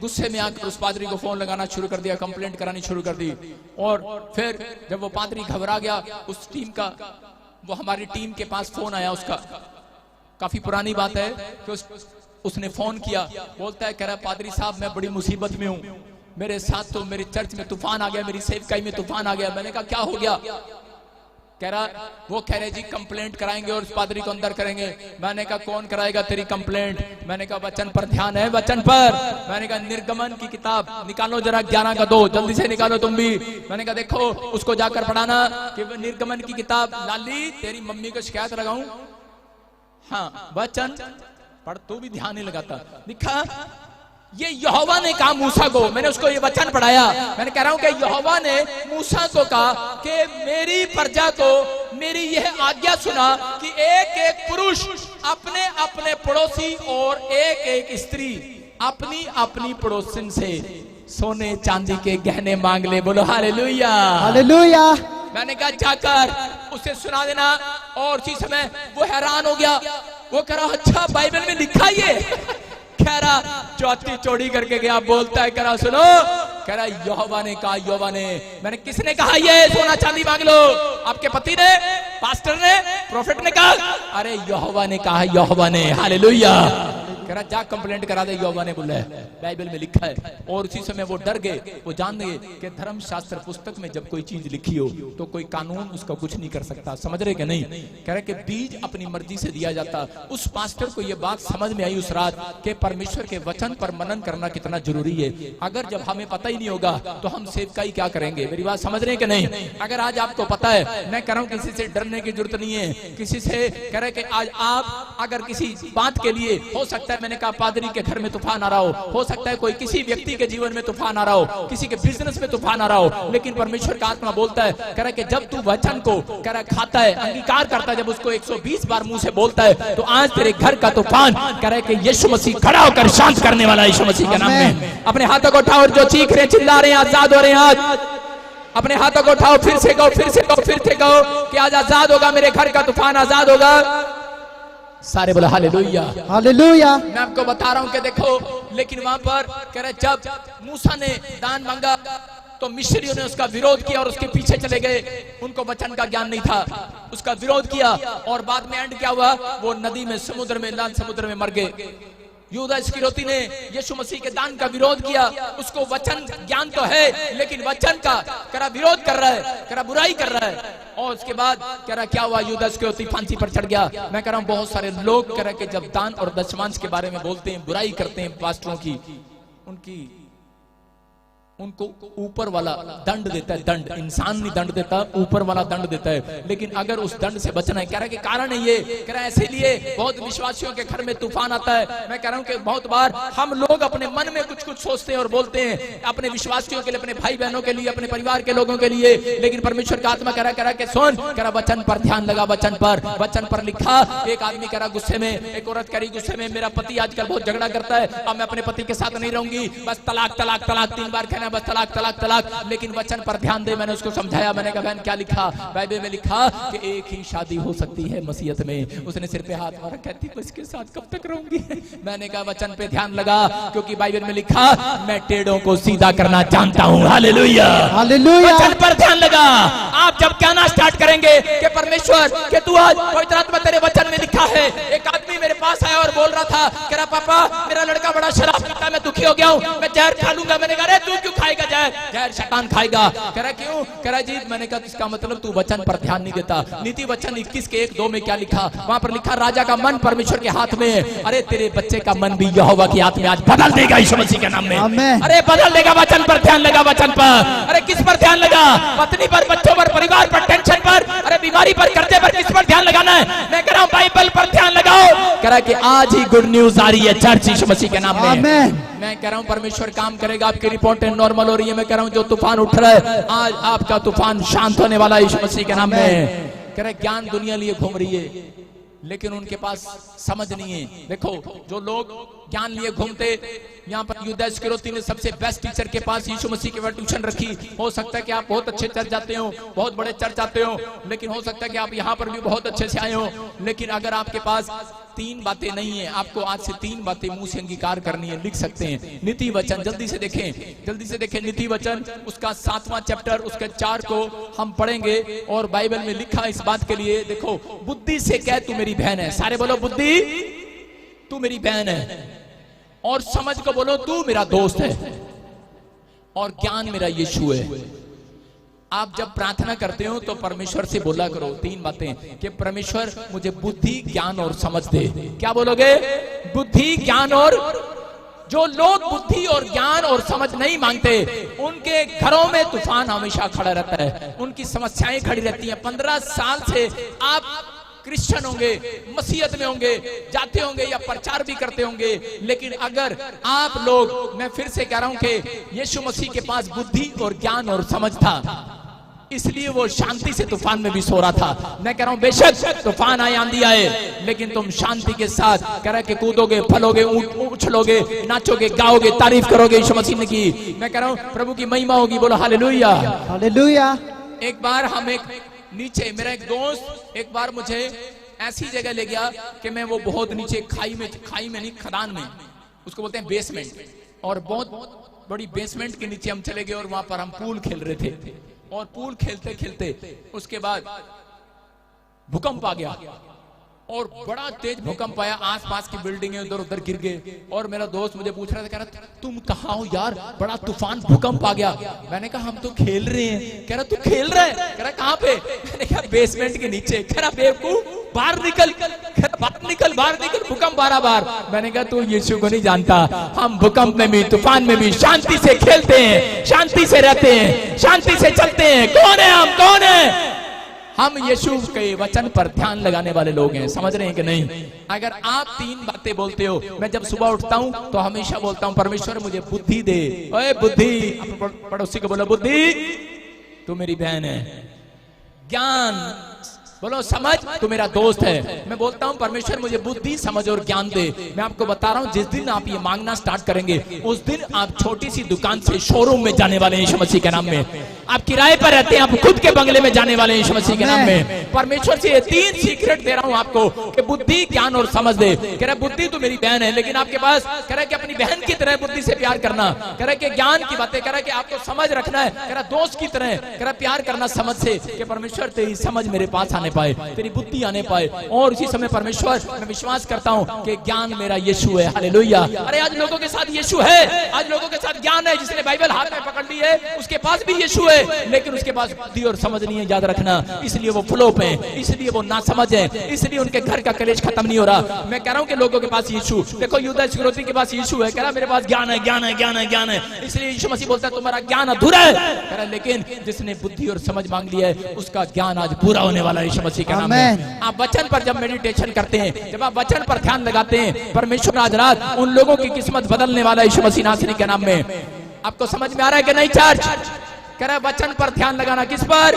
गुस्से में आकर उस पादरी को फोन लगाना शुरू कर दिया, कंप्लेंट करानी शुरू कर दी। और फिर जब वो पादरी घबरा गया, उस टीम का, वो हमारी टीम के पास फोन आया उसका, काफी पुरानी बात है कि उसने फोन किया, बोलता है, कह रहा पादरी साहब मैं बड़ी मुसीबत में हूं, मेरे साथ तो मेरे चर्च में तूफान आ गया, मेरी सेवकाई में तूफान आ गया। मैंने कहा क्या हो गया? कह रहा, वो कह रहे जी कंप्लेंट कराएंगे और उस पादरी को अंदर करेंगे। मैंने कहा कौन कराएगा तेरी कंप्लेंट? मैंने कहा वचन पर ध्यान है, वचन पर। मैंने कहा निर्गमन की किताब निकालो जरा, 11 का 2 जल्दी से निकालो तुम भी। मैंने कहा देखो उसको जाकर पढ़ाना कि निर्गमन की किताब, लाली तेरी मम्मी को शिकायत लगाऊं? हाँ वचन पढ़, तू भी ध्यान नहीं लगाता। लिखा ये यहोवा ने कहा मूसा को, मैंने उसको ये वचन पढ़ाया। मैंने कह रहा हूं कि यहोवा ने मूसा को कहा कि मेरी प्रजा को मेरी यह आज्ञा सुना कि एक एक पुरुष अपने अपने पड़ोसी और एक एक स्त्री अपनी अपनी पड़ोसन से सोने चांदी के गहने मांग ले। बोलो हालेलुया, हालेलुया। मैंने कहा जाकर उसे सुना देना। और उसी समय वो हैरान हो गया, वो कह रहा अच्छा बाइबल में लिखा ये? कह रहा चौथी चौड़ी करके गया, बोलता है, कह रहा सुनो, कह रहा यहोवा ने कहा, यहोवा ने। मैंने किसने कहा ये सोना चांदी मांग लो? आपके पति ने, पास्टर ने, प्रोफेट ने कहा? अरे यहोवा ने कहा, यहोवा ने। हालेलुया। कह रहा जा कंप्लेंट करा दे, यहोवा ने बोला है, बाइबल में लिखा है। और उसी समय वो डर गए, वो जान गए कि धर्मशास्त्र पुस्तक में जब कोई चीज लिखी हो तो कोई कानून उसका कुछ नहीं कर सकता। समझ रहे कि नहीं? कह रहे कि बीज अपनी मर्जी से दिया जाता। उस पास्टर को ये बात समझ में आई उस रात कि परमेश्वर के वचन पर मनन करना कितना जरूरी है। अगर जब हमें पता ही नहीं होगा तो हम सेवकाई क्या करेंगे? मेरी बात समझ रहे हैं कि नहीं? अगर आज आपको पता है, मैं कह रहा हूं किसी से डरने की जरूरत नहीं है, किसी से कह रहे कि आज आप अगर किसी बात के लिए, हो सकता है मैंने कहा पादरी के घर में तूफान आ रहा हो सकता है कोई किसी व्यक्ति के जीवन में तूफान आ रहा हो, किसी के बिजनेस में तूफान आ रहा हो, लेकिन परमेश्वर का आत्मा बोलता है, कह रहा है कि जब तू वचन को कह रहा खाता है, अंगीकार करता है, जब उसको 120 बार मुंह से बोलता है, तो आज तेरे घर का तूफान कह रहा है कि यीशु मसीह खड़ा होकर शांत करने वाला है यीशु मसीह के नाम में। अपने हाथों को उठाओ और जो चीख रहे, चिल्ला रहे हैं, आजाद हो रहे हैं, आज अपने हाथों को उठाओ, फिर से कहो, फिर से कहो, फिर से कहो कि आज आजाद होगा, मेरे घर का तूफान आजाद होगा। सारे बोला हालेलुया, हालेलुया। मैं आपको बता रहा हूं कि देखो, लेकिन वहां पर कह रहे जब मूसा ने दान मांगा तो मिस्रियों ने उसका विरोध किया और उसके पीछे चले गए। उनको वचन का ज्ञान नहीं था, उसका विरोध किया और बाद में एंड क्या हुआ, वो नदी में, समुद्र में, लाल समुद्र में मर गए। यूदा इस्करियोती ने यीशु मसीह के दान का विरोध किया। उसको वचन ज्ञान तो है लेकिन वचन का करा विरोध कर रहा है, करा बुराई कर रहा है। और उसके बाद कह रहा क्या हुआ, यूदा इस्करियोती फांसी पर चढ़ गया। मैं कह रहा हूं बहुत सारे लोग कह रहे कि जब दान और दशमांश के बारे में बोलते हैं, बुराई करते हैं पास्टरों की, उनको ऊपर वाला दंड देता है। दंड इंसान नहीं दंड देता, ऊपर वाला दंड देता है। लेकिन अगर उस दंड से बचना है, कह रहा है कि कारण है ये, कह रहा है इसीलिए बहुत विश्वासियों के घर में तूफान आता है। मैं कह रहा हूं कि बहुत बार हम लोग अपने मन में कुछ कुछ सोचते हैं और बोलते हैं अपने विश्वासियों के लिए, अपने भाई बहनों के लिए, अपने परिवार के लोगों के लिए, लेकिन परमेश्वर का आत्मा कह रहा है कि सुन, कह रहा वचन पर ध्यान लगा, वचन पर लिखा। एक आदमी कह रहा गुस्से में, एक औरत कह रही गुस्से में, मेरा पति आजकल बहुत झगड़ा करता है, अब मैं अपने पति के साथ नहीं रहूंगी, बस तलाक तलाक तलाक 3 बार कहना, बस तलाक तलाक तलाक। लेकिन वचन पर ध्यान दे। मैंने उसको समझाया, मैंने कहा बहन क्या लिखा, बाइबल में लिखा कि एक ही शादी हो सकती है मसीहत में। उसने सिर पे हाथ मारा, कहती मैं इसके साथ कब तक रहूंगी। मैंने कहा वचन पे ध्यान लगा, क्योंकि बाइबल में लिखा मैं टेढ़ों को सीधा करना जानता हूं। Hallelujah, hallelujah. वचन पर ध्यान लगा। आप जब कहना स्टार्ट करेंगे कि परमेश्वर के तू आज पवित्र आत्मा तेरे वचन में लिखा है। एक आदमी मेरे पास आया और बोल रहा था, कह रहा पापा मेरा लड़का बड़ा शराब पीता है, मैं दुखी हो गया हूं, मैं जहर खा लूंगा। मैंने कहा अरे तू क्यों खाएगा जहर, जहर शैतान खाएगा। कह रहा क्यों, कह रहा जी मैंने कहा इसका मतलब तू वचन पर ध्यान नहीं देता। नीति वचन 21 के 1-2 में क्या लिखा, वहां पर लिखा राजा का मन परमेश्वर के हाथ में है। अरे तेरे बच्चे का मन भी यहोवा के हाथ में आज बदल देगा यीशु मसीह के नाम में। अरे बदल देगा। वचन पर ध्यान लगा, वचन पर। अरे किस पर ध्यान लगा, पत्नी पर, बच्चों पर, परिवार पर, टेंशन पर, अरे बीमारी पर, कर्जे पर, किस पर ध्यान लगाना है। मैं कह रहा हूं बाइबल पर ध्यान लगाओ। कह रहा कि आज ही गुड न्यूज आ रही है चर्च यीशु मसीह के नाम में। मैं कह रहा हूं परमेश्वर काम करेगा, आपकी रिपोर्टें नॉर्मल हो रही है। मैं कह रहा हूं जो तूफान उठ रहा है आज आपका तूफान शांत होने वाला है यीशु मसीह के नाम में। कह रहे ज्ञान दुनिया लिए घूम रही है लेकिन उनके पास समझ नहीं है। देखो जो लोग ज्ञान लिए घूमते, यहाँ पर यूदा इस्करियोती ने सबसे बेस्ट टीचर के पास यीशु मसीह के बाद ट्यूशन रखी। हो सकता है कि आप बहुत अच्छे चर्च जाते हो, बहुत बड़े चर्च जाते हो, लेकिन हो सकता है कि आप यहाँ पर भी बहुत अच्छे से आए हो, लेकिन अगर आपके पास 3 बातें नहीं है, आपको आज से 3 बातें मुंह से अंगीकार करनी है, लिख सकते हैं। नीति वचन जल्दी से देखें नीति वचन उसका 7वां चैप्टर, उसके 4 को हम पढ़ेंगे और बाइबल में लिखा इस बात के लिए। देखो बुद्धि से कह तू मेरी बहन है, सारे बोलो बुद्धि तू मेरी बहन है, और समझ को बोलो तू मेरा दोस्त है, और ज्ञान मेरा यीशु है। आप जब प्रार्थना करते हो तो परमेश्वर से बोला करो 3 बातें कि परमेश्वर मुझे बुद्धि, ज्ञान और समझ दे। क्या बोलोगे, बुद्धि, ज्ञान और। जो लोग बुद्धि और ज्ञान और समझ नहीं मांगते उनके घरों में तूफान हमेशा खड़ा रहता है, उनकी समस्याएं खड़ी रहती हैं। 15 साल से आप क्रिश्चियन होंगे, मसीहत में होंगे, जाते होंगे या प्रचार भी करते होंगे, लेकिन अगर आप लोग, मैं फिर से कह रहा हूं कि यीशु मसीह के पास बुद्धि और ज्ञान और समझ था, इसलिए वो शांति से तूफान में भी सो रहा था। मैं कह रहा हूं बेशक तूफान आए, आंधी आए, लेकिन तुम शांति के साथ कह रहे कि कूदोगे, फलोगे, उछलोगे, नाचोगे, गाओगे, तारीफ करोगे यीशु मसीह ने की। मैं कह रहा हूं प्रभु की महिमा होगी, बोलो हालेलुया, हालेलुया। एक बार हम नीचे, मेरा एक दोस्त एक बार मुझे ऐसी जगह ले गया कि मैं वो बहुत नीचे खाई में नहीं, खदान में, उसको बोलते हैं बेसमेंट, और बहुत बड़ी बेसमेंट के नीचे हम चले गए और वहां पर हम पूल खेल रहे थे। और पूल खेलते खेलते उसके बाद भूकंप आ गया और बड़ा तेज भूकंप आया, आसपास की बिल्डिंगें उधर उधर गिर गए। और मेरा दोस्त मुझे पूछ रहा था, कह रहा तुम कहाँ हो यार, बड़ा तूफान भूकंप आ गया। मैंने कहा हम तो खेल रहे हैं। कह रहा तू खेल रहा है, कह रहा कहाँ पे। मैंने कहा बेसमेंट के नीचे। कह रहा बेवकूफ बाहर निकल, बाहर निकल, भूकंप आ रहा बाहर। मैंने कहा तू यीशु को नहीं जानता, हम भूकंप में भी, तूफान में भी शांति से खेलते हैं, शांति से रहते हैं, शांति से चलते हैं। कौन है हम, कौन है हम? यीशु के वचन पर ध्यान लगाने वाले लोग हैं। समझ रहे हैं कि नहीं? अगर आप 3 बातें बोलते हो, मैं जब सुबह उठता हूं तो हमेशा बोलता हूं परमेश्वर मुझे बुद्धि दे। ओए बुद्धि, पड़ोसी को बोलो बुद्धि तू मेरी बहन है। ज्ञान बोलो समझ तू मेरा दोस्त है। मैं बोलता हूं परमेश्वर मुझे बुद्धि, समझ और ज्ञान दे। मैं आपको बता रहा हूं जिस दिन आप ये मांगना स्टार्ट करेंगे उस दिन आप छोटी सी दुकान से शोरूम में जाने वाले हैं यीशु मसीह के नाम में। आप किराए पर रहते हैं, आप खुद के बंगले में जाने वाले हैं यीशु मसीह के नाम में। परमेश्वर से ये 3 सीक्रेट दे रहा हूं आपको कि बुद्धि, ज्ञान और समझ दे। कह रहा बुद्धि तो मेरी बहन है, लेकिन आपके पास कह रहा कि अपनी बहन की तरह बुद्धि से प्यार करना। कह रहा कि ज्ञान की बातें, कह रहा कि आपको समझ रखना है, कह रहा दोस्त की तरह, कह रहा प्यार करना समझ से, कि परमेश्वर तेरी समझ मेरे पास आने पाए, तेरी बुद्धि आने पाए। और उसी समय परमेश्वर, मैं विश्वास करता हूं कि ज्ञान मेरा यीशु है। हालेलुया। अरे आज लोगों के साथ यीशु है, आज लोगों के साथ ज्ञान है, जिसने बाइबल हाथ में पकड़ ली है उसके पास भी यीशु है, लेकिन उसके पास बुद्धि और समझ नहीं है, याद रखना। इसलिए वो फ्लोप है, इसलिए वो नासमझ है, इसलिए उनके घर का कलेश खत्म नहीं हो रहा। मैं कह रहा हूं कि लोगों के पास यीशु, देखो यूदा इस्करियोती के पास यीशु है, कह रहा मेरे पास ज्ञान है, ज्ञान है, ज्ञान है, ज्ञान है। इसलिए यीशु मसीह बोलता है तुम्हारा ज्ञान अधूरा है, कह रहा लेकिन जिसने बुद्धि और समझ मांग लिया है उसका ज्ञान आज पूरा होने वाला है यीशु मसीह के नाम में। आप वचन पर जब मेडिटेशन करते हैं, जब आप वचन पर ध्यान लगाते हैं, परमेश्वर आज रात उन लोगों की किस्मत बदलने वाला है यीशु मसीह नासरी के नाम में। आपको समझ में आ रहा है कि नहीं चर्च? कह रहा वचन पर ध्यान लगाना, किस पर?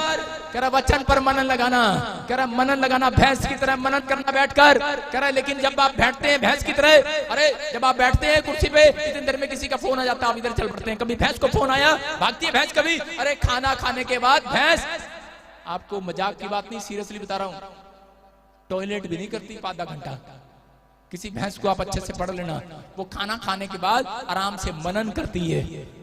कह रहा वचन पर मनन लगाना। कह रहा मनन लगाना, भैंस की तरह मनन करना बैठकर। कह रहा लेकिन जब आप बैठते हैं भैंस की तरह, अरे जब आप बैठते हैं कुर्सी पे, इतनी देर में किसी का फोन आ जाता है, आप इधर चल पड़ते हैं। कभी भैंस को फोन आया, भागती है भैंस। कभी अरे खाना खाने के बाद भैंस, आपको मजाक की बात नहीं, सीरियसली बता रहा हूं, टॉयलेट भी नहीं करती आधा घंटा। किसी भैंस को आप अच्छे से पढ़ लेना, वो खाना खाने के बाद आराम से मनन करती है,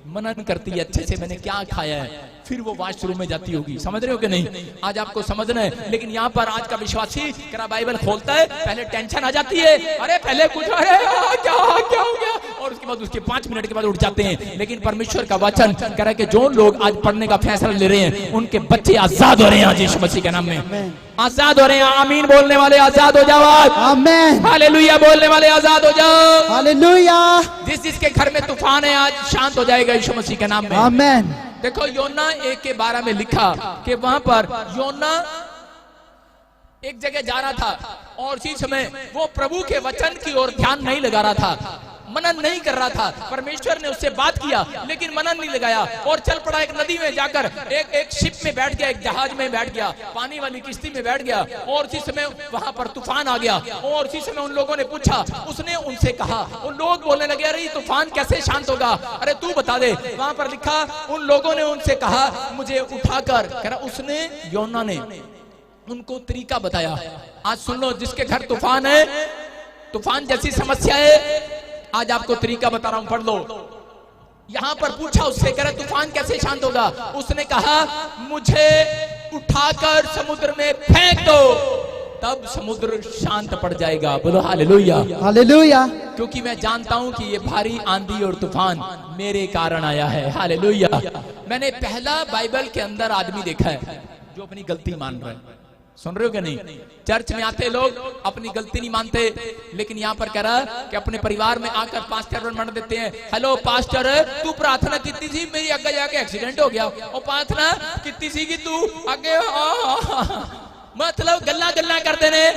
मनन करती है अच्छे से, मैंने क्या खाया है, फिर वो वॉशरूम में जाती होगी। समझ रहे हो कि नहीं? आज आपको समझना है। लेकिन यहाँ पर आज का विश्वासी करा बाइबल खोलता है, पहले टेंशन आ जाती है, अरे पहले कुछ, अरे क्या हो गया, और उसके बाद उसके 5 मिनट के बाद उठ जाते हैं। लेकिन परमेश्वर का वचन कह रहा है कि जो लोग आज पढ़ने का फैसला ले रहे हैं उनके बच्चे आजाद हो रहे हैं आज यीशु मसीह के नाम में, आजाद हो रहे हैं। आमीन बोलने वाले आजाद हो जाओ आज।
आमीन।
हालेलुया बोलने वाले आजाद हो जाओ।
हालेलुया।
जिसके घर में तूफान है आज शांत हो जाएगा यीशु मसीह के नाम में।
आमीन।
देखो योना 1 के 12 में लिखा कि वहां पर योना एक जगह जा रहा था और उसी समय वो प्रभु के वचन की ओर ध्यान नहीं लगा रहा था, मनन नहीं कर रहा था। परमेश्वर ने उससे बात किया लेकिन मनन नहीं लगाया और चल पड़ा एक नदी में जाकर, एक शिप में बैठ गया, एक जहाज में बैठ गया, पानी वाली किश्ती में बैठ गया। और उसी समय वहां पर तूफान आ गया और उसी समय उन लोगों ने पूछा, उसने उनसे कहा, उन लोग बोलने लगे अरे तूफान कैसे शांत होगा, अरे तू बता दे। वहां पर लिखा उन लोगों ने उनसे कहा मुझे उठाकर, कह रहा उसने, योना ने उनको तरीका बताया। आज सुन लो, जिसके घर तूफान है, तूफान जैसी समस्या है, आज आपको तरीका बता रहा हूं, पढ़ लो। यहां पर पूछा उससे, कह रहा तूफान कैसे शांत होगा। उसने कहा मुझे उठाकर समुद्र में फेंक दो, तब समुद्र शांत पड़ जाएगा। बोलो हालेलुया।
हालेलुया।
क्योंकि मैं जानता हूं कि ये भारी आंधी और तूफान मेरे कारण आया है। हालेलुया। मैंने पहला बाइबल के अंदर आदमी देखा है जो अपनी गलती मान रहा है। सुन रहे हो क्या नहीं? चर्च में आते लोग अपनी गलती नहीं मानते, लेकिन यहाँ पर कह रहा है कि अपने परिवार में आकर पास्टर मान देते हैं, हेलो पास्टर तू प्रार्थना कितनी सी, मेरी आगे जाके एक्सीडेंट हो गया, और प्रार्थना कितनी सी कि तू आगे, मतलब गल्ला गल्ला करते ने,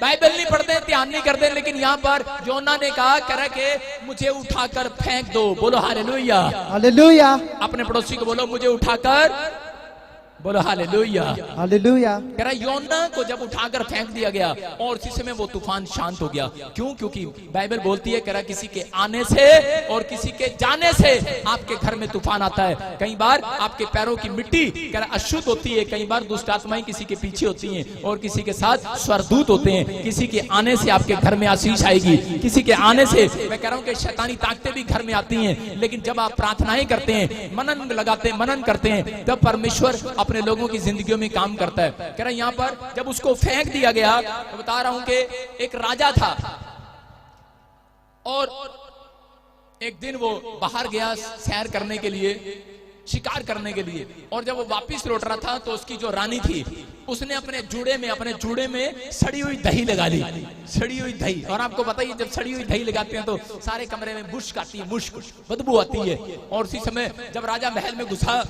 बाइबल नहीं पढ़ते, ध्यान नहीं करते। लेकिन यहाँ पर योना ने कहा, कह रहा कि मुझे उठाकर फेंक दो। बोलो हालेलुया।
हालेलुया।
अपने पड़ोसी को बोलो मुझे उठाकर, बोलो हालेलुया।
हालेलुया।
कह रहा योना को जब उठाकर फेंक दिया गया और उसी समय वो तूफान शांत हो गया। क्यों? क्योंकि बाइबल बोलती है, कह रहा किसी के आने से और किसी के जाने से आपके घर में तूफान आता है। कई बार आपके पैरों की मिट्टी कह रहा अशुद्ध होती है, कई बार दुष्ट आत्माएं किसी के पीछे होती हैं और किसी के साथ स्वरदूत होते हैं। किसी के आने से आपके घर में आशीष आएगी, किसी के आने से, मैं कह रहा हूं कि शैतानी ताकतें भी घर में आती हैं। लेकिन जब आप प्रार्थनाएं करते हैं, मनन लगाते हैं, मनन करते हैं, तब परमेश्वर अपने लोगों की जिंदगियों में काम करता है। कह रहा यहाँ पर जब उसको फेंक दिया गया, तो बता रहा हूं कि एक राजा था और एक दिन वो बाहर गया सैर करने के लिए, शिकार करने के लिए, और जब वो वापस लौट रहा था तो उसकी जो रानी थी उसने अपने जूड़े में सड़ी हुई दही लगा ली, सड़ी हुई दही। और आपको पता ही, जब सड़ी हुई दही लगाते हैं तो सारे कमरे में मुश्क आती है, मुश्क, बदबू आती है। और उसी समय जब राजा महल में घुसा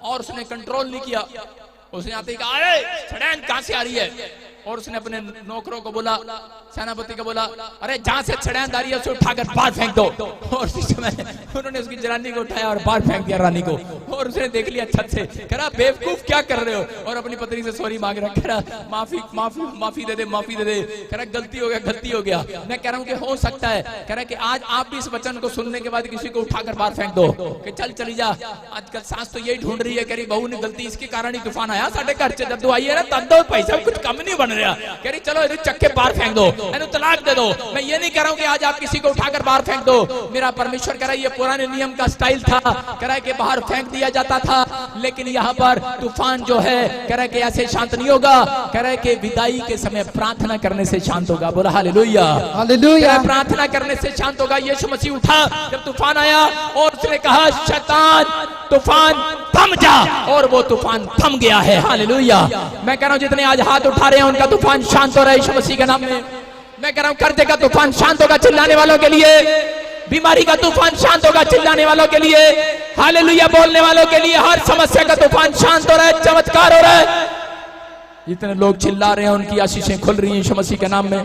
और उसने कंट्रोल नहीं किया, उसने आते ही कहा अरे सड़ैन कहां से आ रही है, और उसने अपने नौकरों को बोला, सेनापति को बोला, अरे जहां से छड़ेदारी है उसे उठाकर बाहर फेंक दो। और उसी समय उन्होंने उसकी जनानी को उठाया और बाहर फेंक दिया रानी को। और उसने देख लिया छत से, कह रहा बेवकूफ क्या कर रहे हो, और अपनी पत्नी से सॉरी मांग रहा, कह रहा माफी माफी माफी दे दे, माफी दे दे, कह रहा गलती हो गया, गलती हो गया। मैं कह रहा हूँ कि हो सकता है, कह रहा कि आज आप भी इस वचन को सुनने के बाद किसी को उठाकर बाहर फेंक दो कि चल चली जा। आजकल सास तो यही ढूंढ रही है, कह रही बहू ने गलती, इसके कारण ही तूफान आया साढ़े घर से, जब तू आई है ना तब दो पैसा कुछ कम नहीं बन रहा, कह रही चलो इन्हें चक्के बाहर फेंक दो, इन्हें तलाक दे दो। मैं ये नहीं कह रहा हूं कि आज आप किसी को उठाकर बाहर फेंक दो, मेरा परमेश्वर कह रहा है ये पुराने नियम का स्टाइल था, कह रहा है कि बाहर फेंक दिया जाता था, लेकिन यहाँ पर तूफान जो है कह रहा है कि ऐसे शांत नहीं होगा, कह रहा है कि विदाई के समय प्रार्थना करने से शांत होगा। बोला हालेलुया, हालेलुया। प्रार्थना करने से शांत होगा। यीशु मसीह उठा जब तूफान आया और उसने कहा शैतान तूफान थम जा, और वो तूफान थम गया है। हालेलुया। मैं कह रहा हूं जितने आज हाथ उठा रहे हैं उनका तूफान शांत हो रहा है यीशु मसीह के नाम में। मैं कह रहा हूं कर्जे का तूफान शांत होगा चिल्लाने वालों के लिए, बीमारी का तूफान शांत होगा चिल्लाने वालों के लिए, हालेलुया बोलने वालों के लिए। हर समस्या का तूफान शांत हो रहा है, चमत्कार हो रहा है। जितने लोग चिल्ला रहे हैं उनकी आशीषें खुल रही हैं यीशु मसीह के नाम में।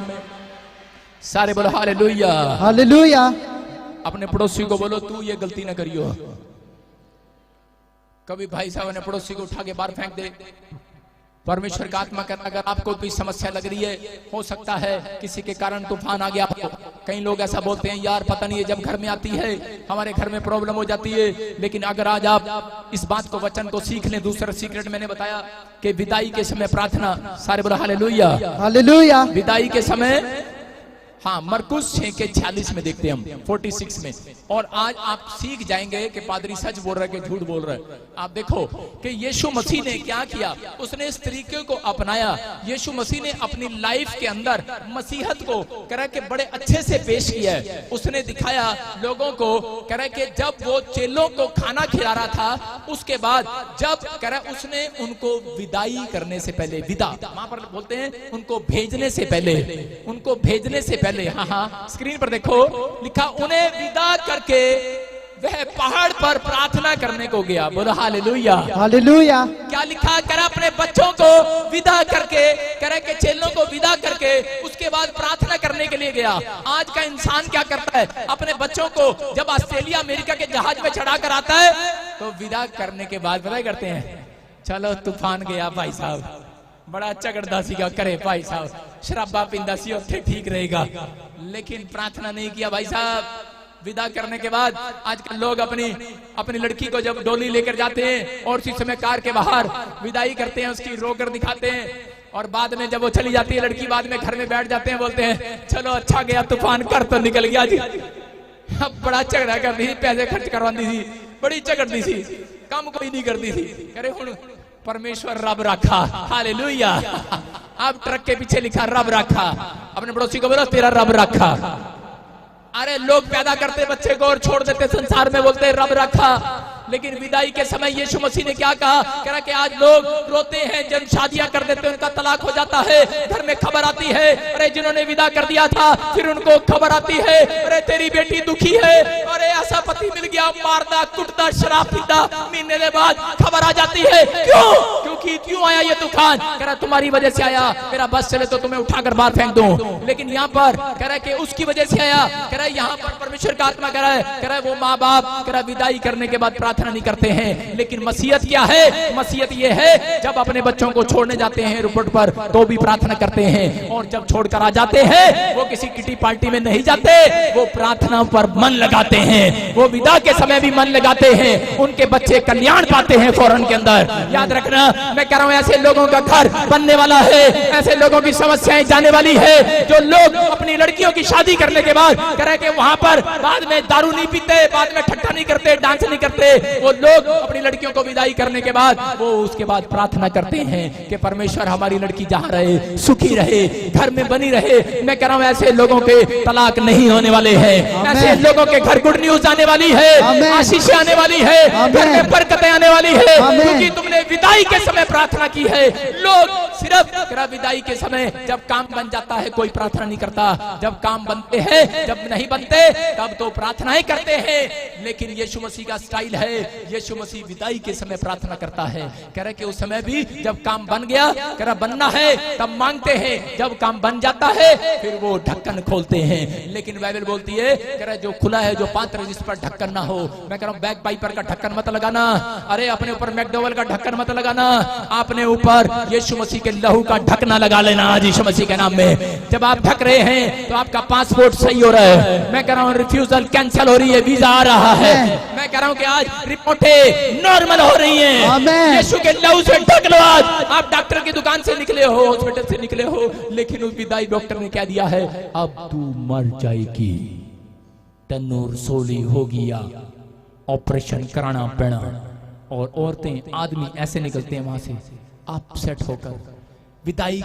सारे बोलो हालेलुया,
हालेलुया।
अपने पड़ोसी को बोलो तू ये गलती ना करियो। कभी भाई साहब ने पड़ोसी को उठा के बाहर फेंक दे। परमेश्वर का आत्मा कहता अगर आपको कोई समस्या लग रही है, हो सकता है किसी के कारण तूफान आ गया हो। कई लोग ऐसा बोलते हैं यार पता नहीं है जब घर में आती है हमारे घर में प्रॉब्लम हो जाती है, लेकिन अगर आज आप इस बात को वचन को सीख लें, दूसरा सीक्रेट मैंने बताया कि विदाई के समय प्रार्थना। सारे बोलो हालेलुया, हालेलुया। विदाई के समय, हाँ मरकुस 6:46 में देखते हैं हम 46 में। और आज आप सीख जाएंगे कि पादरी सच बोल रहा है कि झूठ बोल रहा है। आप देखो कि यीशु मसीह ने क्या किया, उसने इस तरीके को अपनाया। यीशु मसीह ने अपनी लाइफ के अंदर मसीहत को कह के बड़े अच्छे से पेश किया है। उसने दिखाया लोगों को, कह कि जब वो चेलों को खाना खिला रहा था, उसके बाद जब कह उसने उनको विदाई करने से पहले, विदा वहां पर बोलते हैं उनको भेजने से पहले, उनको भेजने से पहले, हाँ हाँ स्क्रीन पर देखो लिखा, उन्हें विदा करके वह पहाड़ पर प्रार्थना करने को गया। बोलो हालेलुया, हालेलुया। क्या लिखा, करा अपने बच्चों को विदा करके, करा के चेलों को विदा करके उसके बाद प्रार्थना करने के लिए गया। आज का इंसान क्या करता है, अपने बच्चों को जब ऑस्ट्रेलिया अमेरिका के जहाज में चढ़ा कर आता है तो विदा करने के बाद पता करते हैं, चलो तूफान गया भाई साहब, बड़ा अच्छा करदा सीगा करे भाई साहब, शराबा पींदा सी उत्थे ठीक रहेगा, लेकिन प्रार्थना नहीं किया भाई साहब। विदा करने के बाद आजकल लोग अपनी लड़की को जब डोली लेकर जाते हैं और उसी समय कार के बाहर विदाई करते हैं, उसकी रोकर दिखाते हैं, और बाद में जब वो चली जाती है लड़की, बाद में घर में बैठ जाते हैं, बोलते हैं चलो अच्छा गया तूफान, कर तो निकल गया जी। अब बड़ा झगड़ा करती थी, पैसे खर्च करवाती थी, बड़ी झगड़ती थी, काम कोई नहीं करती थी। अरे हुण परमेश्वर रब रखा, हालेलुया। अब ट्रक के पीछे लिखा रब रखा, अपने पड़ोसी को बोलो तेरा रब रखा। अरे लोग पैदा करते बच्चे को और छोड़ देते संसार में, बोलते रब रखा, लेकिन विदाई के समय यीशु मसीह ने क्या कहा, कह रहा कि आज लोग रोते हैं जब शादियां कर देते हैं उनका तलाक हो जाता है, घर में खबर आती है अरे जिन्होंने विदा कर दिया था फिर उनको खबर आती है अरे तेरी बेटी दुखी है, अरे ऐसा पति मिल गया, मारदा कुटदा शराब पीता, महीने के बाद खबर आ जाती है। क्यों? क्योंकि क्यों आया ये तूफान, कह रहा तुम्हारी वजह से आया, मेरा बस चले तो तुम्हें उठाकर बाहर फेंक दूं, लेकिन यहाँ पर कह रहा कि उसकी वजह से आया। कह रहा यहाँ पर परमेश्वर का आत्मा कह रहा है वो माँ बाप कह रहा विदाई करने के बाद प्रार्थना नहीं करते हैं, लेकिन मसीहत क्या है, मसीहत ये है जब अपने बच्चों को छोड़ने जाते हैं एयरपोर्ट पर तो भी प्रार्थना करते हैं, और जब छोड़कर आ जाते हैं वो किसी किटी पार्टी में नहीं जाते, वो प्रार्थना पर मन लगाते हैं, वो विदा के समय भी मन लगाते हैं, उनके बच्चे कल्याण पाते हैं फौरन के अंदर। याद रखना मैं कह रहा हूं ऐसे लोगों का घर बनने वाला है, ऐसे लोगों की समस्याएं जाने वाली है, जो लोग अपनी लड़कियों की शादी करने के बाद कह रहे कि वहां पर बाद में दारू नहीं पीते, बाद में ठट्ठा नहीं करते, डांस नहीं करते, वो लोग अपनी लड़कियों को विदाई करने के बाद वो उसके बाद प्रार्थना करते हैं कि परमेश्वर हमारी लड़की जहां रहे सुखी रहे, घर में बनी रहे। मैं कह रहा हूं ऐसे लोगों के तलाक नहीं होने वाले हैं, ऐसे लोगों के घर गुड न्यूज आने वाली है, आशीषें आने वाली है, घर में बरकतें आने वाली है, क्योंकि तुमने विदाई के समय प्रार्थना की है। लोग सिर्फ विदाई के समय जब काम बन जाता है कोई प्रार्थना नहीं करता, जब काम बनते हैं, जब नहीं बनते तब तो प्रार्थनाएं करते हैं, लेकिन यीशु मसीह का स्टाइल है, यीशु मसीह विदाई के समय प्रार्थना करता है। कह रहे कि उस समय भी जब काम बन गया, कह रहा बनना है तब मांगते हैं, जब काम बन जाता है फिर वो ढक्कन खोलते हैं। लेकिन बाइबल बोलती है, कह रहा जो खुला है जो पात्र जिस पर ढक्कन ना हो। मैं कह रहा हूं बैक पाइपर का ढक्कन मत लगाना, अरे अपने ऊपर मैकडोवेल का ढक्कन मत लगाना, अपने ऊपर यीशु मसीह के लहू का ढकना लगा लेना आज यीशु मसीह के नाम में। जब आप ढक रहे हैं तो आपका पासपोर्ट सही हो रहा है। मैं कह रहा हूं रिफ्यूजल कैंसिल हो रही है, वीजा आ रहा है। मैं कह रहा हूं कि आज रिपोर्टें नॉर्मल हो रही हैं। यीशु के लहू से ढक लो। आज आप डॉक्टर की दुकान से निकले हो, हॉस्पिटल से निकले हो, लेकिन उस विदाई डॉक्टर ने क्या दिया है, अब तू मर जाएगी, तन्नूर सोली होगी या ऑपरेशन कराना पड़ा। और औरतें आदमी ऐसे निकलते हैं वहां से अपसेट होकर, विदाई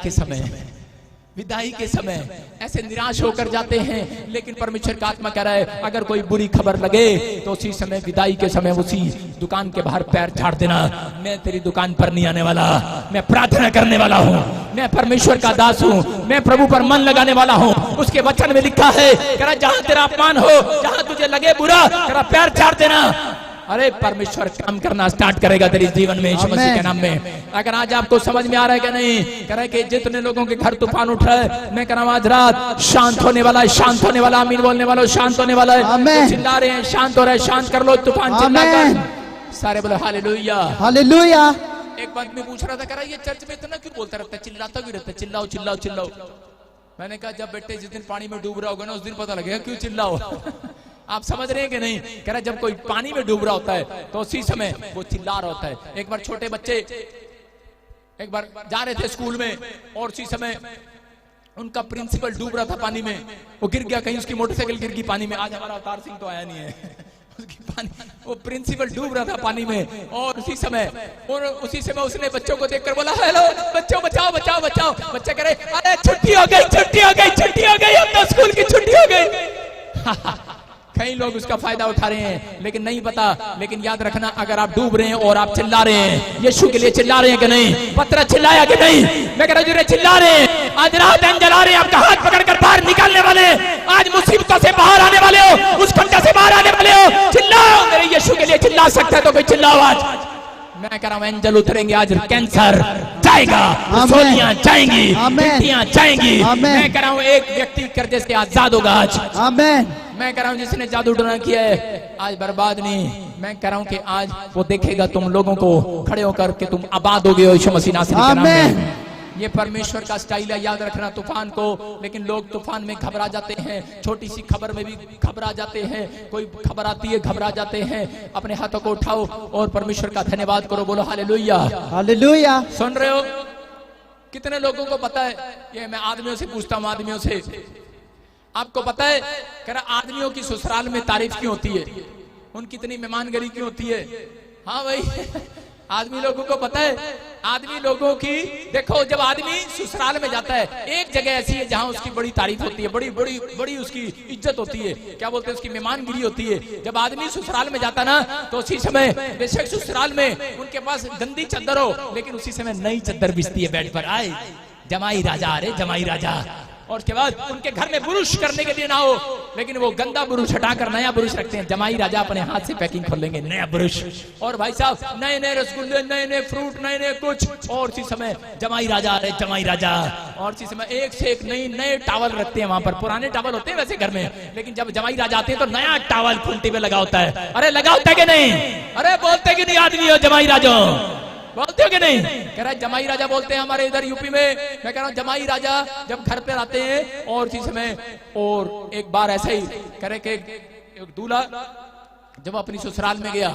के समय ऐसे निराश होकर जाते हैं। लेकिन परमेश्वर का आत्मा कह रहा है अगर कोई बुरी खबर लगे तो उसी समय विदाई के समय उसी दुकान के बाहर पैर झाड़ देना। मैं तेरी दुकान पर नहीं आने वाला, मैं प्रार्थना करने वाला हूँ, मैं परमेश्वर का दास हूँ, मैं प्रभु पर मन लगाने वाला हूँ। उसके वचन में लिखा है, कह रहा जहां तेरा अपमान हो, जहां तुझे लगे बुरा, कह रहा पैर झाड़ देना। अरे परमेश्वर काम करना स्टार्ट करेगा तेरे जीवन में यीशु मसीह के नाम में। अगर आज आपको समझ में आ रहा है कि नहीं, कह रहा है कि जितने लोगों के घर तूफान उठ रहा है, मैं कह रहा हूं आज रात शांत होने वाला है, शांत होने वाला, आमीन बोलने वाला शांत होने वाला है। तो चिल्ला रहे हैं शांत हो रहा है, शांत कर लो तूफान, चिल्लाकर सारे बोलो हालेलुया
हालेलुया।
एक बात मैं पूछ रहा था, कह रहा ये चर्च में इतना क्यों बोलता रहता है, चिल्लाता क्यों रहता है, चिल्लाओ चिल्लाओ चिल्लाओ। मैंने कहा जब बेटे जिस दिन पानी में डूब रहा होगा ना उस दिन पता लगेगा क्यों चिल्लाओ। आप समझ रहे हैं कि नहीं? कह रहा जब कोई पानी में डूब रहा होता है तो उसी समय वो चिल्ला रहा होता है। एक बार छोटे बच्चे एक बार जा रहे थे स्कूल में और उसी समय उनका प्रिंसिपल डूब रहा था पानी में, वो गिर गया, कहीं उसकी मोटरसाइकिल गिर गई पानी में। आज हमारा अवतार सिंह तो आया नहीं है उसकी पानी, वो प्रिंसिपल डूब रहा था पानी में और उसी समय उसने बच्चों को देखकर बोला हेलो बच्चों बचाओ बचाओ बचाओ। बच्चे कह रहे अरे छुट्टी हो गई छुट्टी हो गई छुट्टी हो गई, अब तो स्कूल की छुट्टी हो गई। कई लोग उसका फायदा उठा रहे हैं लेकिन नहीं पता। लेकिन याद रखना अगर आप डूब रहे हैं और आप चिल्ला रहे हैं, यीशु के लिए चिल्ला रहे हैं कि नहीं, पत्र चिल्लाया कि नहीं, मैं कह रहा हूं चिल्ला रहे हैं, आज रात एंजल आ रहे हैं आपका हाथ पकड़कर बाहर निकालने वाले, आज मुसीबतों से बाहर आने वाले हो, उस खंडा से बाहर आने वाले हो। चिल्लाओ, मेरे यीशु के लिए चिल्ला सकता है तो कोई चिल्लाओ आज। मैं कह रहा हूं एंजल उतरेंगे आज, कैंसर जाएगा, सोनियां जाएंगी, बेटियां जाएंगी। मैं कह रहा हूं एक व्यक्ति कर्जे से आजाद होगा आज। आमीन। मैं कह रहा हूं जिसने जादू टोना किया है आज बर्बाद नहीं। मैं कह रहा हूं कि आज वो देखेगा तुम लोगों को खड़े होकर के तुम आबाद हो गए हो यीशु मसीह नासरी के नाम में। ये परमेश्वर का स्टाइल है, याद रखना तूफान को। लेकिन लोग तूफान में घबरा जाते हैं, छोटी सी खबर में भी घबरा जाते हैं, कोई खबर आती है घबरा जाते हैं। अपने हाथों को उठाओ और परमेश्वर का धन्यवाद करो, बोलो हालेलुया हालेलुया। सुन रहे हो? कितने लोगों को पता है, ये मैं आदमियों से पूछता हूं, आदमियों से, आपको पता है कह रहा आदमियों की ससुराल में तारीफ क्यों होती है, उनकी इतनी मेहमानगरी क्यों होती है? हाँ भाई आदमी लोगों को पता है, आदमी लोगों की देखो जब आदमी ससुराल में जाता है, एक जगह ऐसी है जहां उसकी बड़ी तारीफ होती है, बड़ी बड़ी बड़ी उसकी इज्जत होती है, क्या बोलते हैं उसकी मेहमानगिरी होती है। जब आदमी ससुराल में जाता ना तो उसी समय बेशक ससुराल में उनके पास गंदी चादर हो लेकिन उसी समय नई चादर बिछती है बेड पर, आए जमाई राजा, अरे जमाई राजा। और उसके बाद उनके घर में बुरुश करने के लिए ना हो लेकिन वो गंदा बुरुश हटाकर नया बुरुश रखते हैं। जमाई राजा अपने हाथ से पैकिंग खोल लेंगे नया बुरुश, और भाई साहब नए नए रसगुल्ले, नए नए फ्रूट, नए नए कुछ। और उसी समय जमाई राजा, अरे जमाई राजा। और उसी समय एक से एक नए टावल रखते हैं वहां पर। पुराने टावल होते हैं वैसे घर में, लेकिन जब जमाई राजा आते हैं तो नया टावल खूंटी पे लगा होता है। अरे लगा होता है कि नहीं? अरे बोलते कि नहीं आदमी हो जमाई राजा, बोलते हो कि नहीं? कह रहा है जमाई राजा बोलते हैं हमारे इधर यूपी में। मैं कह रहा हूं जमाई राजा जब घर पे आते हैं और इसी समय, और एक बार ऐसे ही कह रहे कि एक दूल्हा जब अपनी ससुराल में गया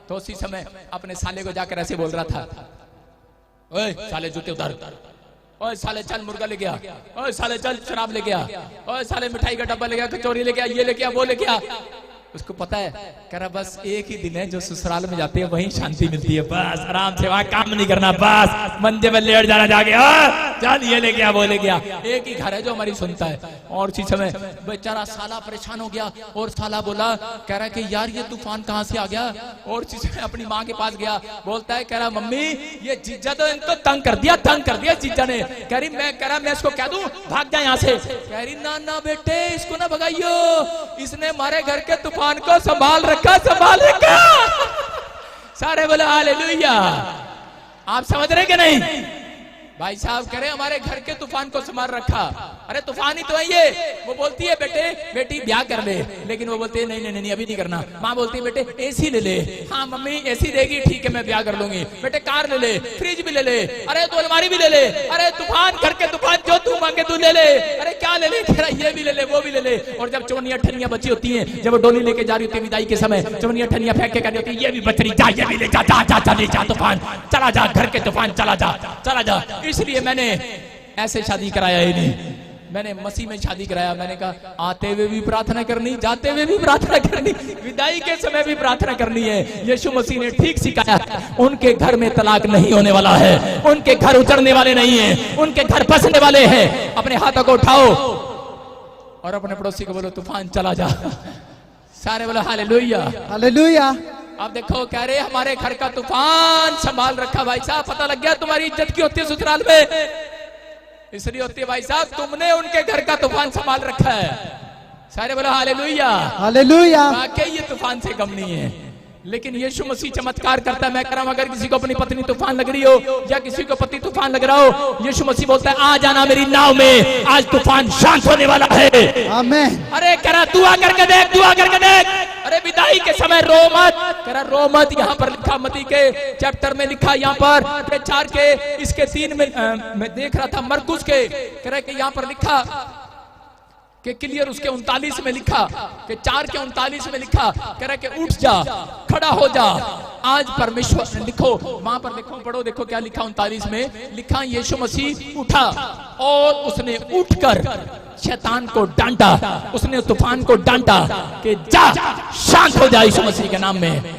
तो उसी समय अपने साले को जाकर ऐसे बोल रहा था, ओए साले जूते उतार, ओए साले चल मुर्गा ले गया, ओए साले चल शराब ले गया, ओए साले मिठाई का डब्बा ले गया, कचौरी ले गया, ये ले गया, वो ले गया। उसको पता है, कह रहा बस एक ही दिन है जो ससुराल में जाते हैं वहीं शांति मिलती है, बस आराम से वहां काम नहीं करना, बस मंजे में लेट जाना जाके, चल ये ले गया वो ले गया। एक ही घर है जो हमारी सुनता है। और इसी समय बेचारा साला परेशान हो गया और साला बोला, कह रहा कि यार ये तूफान कहाँ से आ गया। और इसी समय अपनी माँ के पास गया, बोलता है कह रहा मम्मी ये जीजा तो इनको तंग कर दिया जीजा ने। कह रही मैं इसको कह दूं भाग जाए यहाँ से। कह रही ना ना बेटे इसको ना भगाइयो, इसने हमारे घर के तूफान तूफान को संभाल रखा, संभाल रखा। सारे बोले हालेलुया। आप समझ रहे कि नहीं? भाई साहब कह रहे हमारे घर के तूफान को संभाल रखा। अरे तूफान ही तो है ये। वो बोलती है बेटे बेटी ब्याह कर ले, लेकिन वो बोलती है नहीं नहीं नहीं अभी नहीं करना। माँ बोलती है बेटे एसी ले ले। हाँ मम्मी एसी देगी, ठीक है मैं ब्याह कर लूंगी। बेटे कार ले ले, फ्रिज भी ले ले, अरे तो अलमारी भी ले ले। अरे तूफान घर के तूफान जो तू मांगे तू ले ले। अरे क्या ले ले? ये भी ले ले वो भी ले ले। और जब चवनिया ठनिया बची होती है, जब वो डोली लेके जा रही होती है विदाई के समय, चवनिया ठनिया फेंक के कहती होती है ये भी बच रही, जा ये भी ले जा, जा जा चले जा तूफान, चला जा घर के तूफान, चला जा चला जा। इसलिए मैंने ऐसे शादी कराया ही नहीं, मैंने मसीह में शादी कराया। मैंने कहा आते हुए भी प्रार्थना करनी, जाते हुए भी प्रार्थना करनी, विदाई के समय भी प्रार्थना करनी है। यीशु मसीह ने ठीक सिखाया। उनके घर में तलाक नहीं होने वाला है, उनके घर उजड़ने वाले नहीं है, उनके घर बसने वाले हैं। अपने हाथों को उठाओ और अपने पड़ोसी को बोलो तूफान चला जा। सारे बोलो हालेलुया
हालेलुया।
अब देखो कह रहे हमारे घर का तूफान संभाल रखा। भाई साहब पता लग गया तुम्हारी इज्जत की होती है ससुराल में, इसलिए होती है भाई साहब तुमने उनके घर का तूफान संभाल रखा है। सारे बोलो हालेलुया
हालेलुया।
वाकई ये तूफान से कम नहीं है। लेकिन यीशु मसीह चमत्कार करता है। मैं कह रहा हूं अगर किसी को अपनी पत्नी तूफान लग रही हो या किसी को पति तूफान लग रहा हो, यीशु मसीह बोलता है आ जाना मेरी नाव में, आज तूफान शांत होने वाला है।
आमीन।
अरे कह रहा दुआ करके देख, दुआ करके देख। अरे विदाई के समय रो मत, कह रहा रो मत। यहाँ पर लिखा मती के चैप्टर में लिखा, यहाँ पर 4 के इसके 3 में मैं देख रहा था मरकुस के, कह रहा कि यहाँ पर लिखा कि क्लियर उसके 39 में लिखा कि 4 के 39 में लिखा, कह रहा कि उठ जा, खड़ा हो जा, आज परमेश्वर। लिखो वहां पर लिखो, पढ़ो, देखो क्या लिखा 39 में लिखा, यीशु मसीह उठा और उसने उठकर शैतान को डांटा, उसने तूफान को डांटा कि जा शांत हो जा यीशु मसीह के नाम में।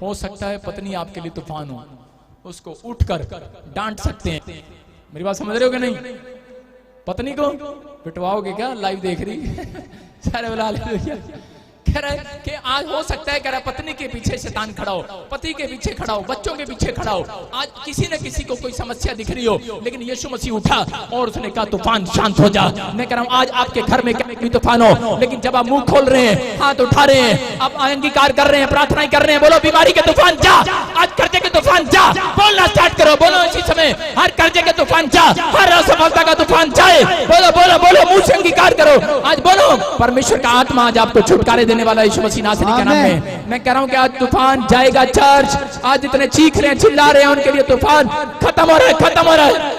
हो सकता है पत्नी आपके लिए तूफान हो, उसको उठकर डांट सकते हैं। मेरी बात समझ रहे हो कि नहीं? पत्नी को पिटवाओगे क्या? लाइव देख रही सारे बोला हालेलुया। कह रहा है कि आज हो सकता है, कह रहा पत्नी के पीछे शैतान खड़ा हो, पति के पीछे खड़ा हो, बच्चों के पीछे खड़ा हो, आज किसी न किसी को कोई समस्या दिख रही हो, लेकिन यीशु मसीह उठा और उसने कहा तूफान शांत हो जा। मैं कह रहा हूं आज आपके घर में भी तूफान हो, लेकिन जब आप मुंह खोल रहे हैं, हाथ उठा रहे हैं, आप अंगीकार कर रहे हैं, प्रार्थनाएं कर रहे हैं, बोलो बीमारी के तूफान जा, आज कर्जे के तूफान जा, बोलना स्टार्ट करो, बोलो इसी समय हर कर्जे के तूफान जा, हर असफलता का तूफान जाए, बोलो बोलो बोलो, मुंह से अंगीकार करो, आज बोलो परमेश्वर का आत्मा आज आपको छुटकारे देने वाला यीशु मसीह नासरी के नाम में। मैं कह रहा हूं कि आज तूफान जाएगा। चर्च आज जितने चीख रहे हैं, चिल्ला रहे हैं, उनके लिए तूफान खत्म हो रहा है, खत्म हो रहा है।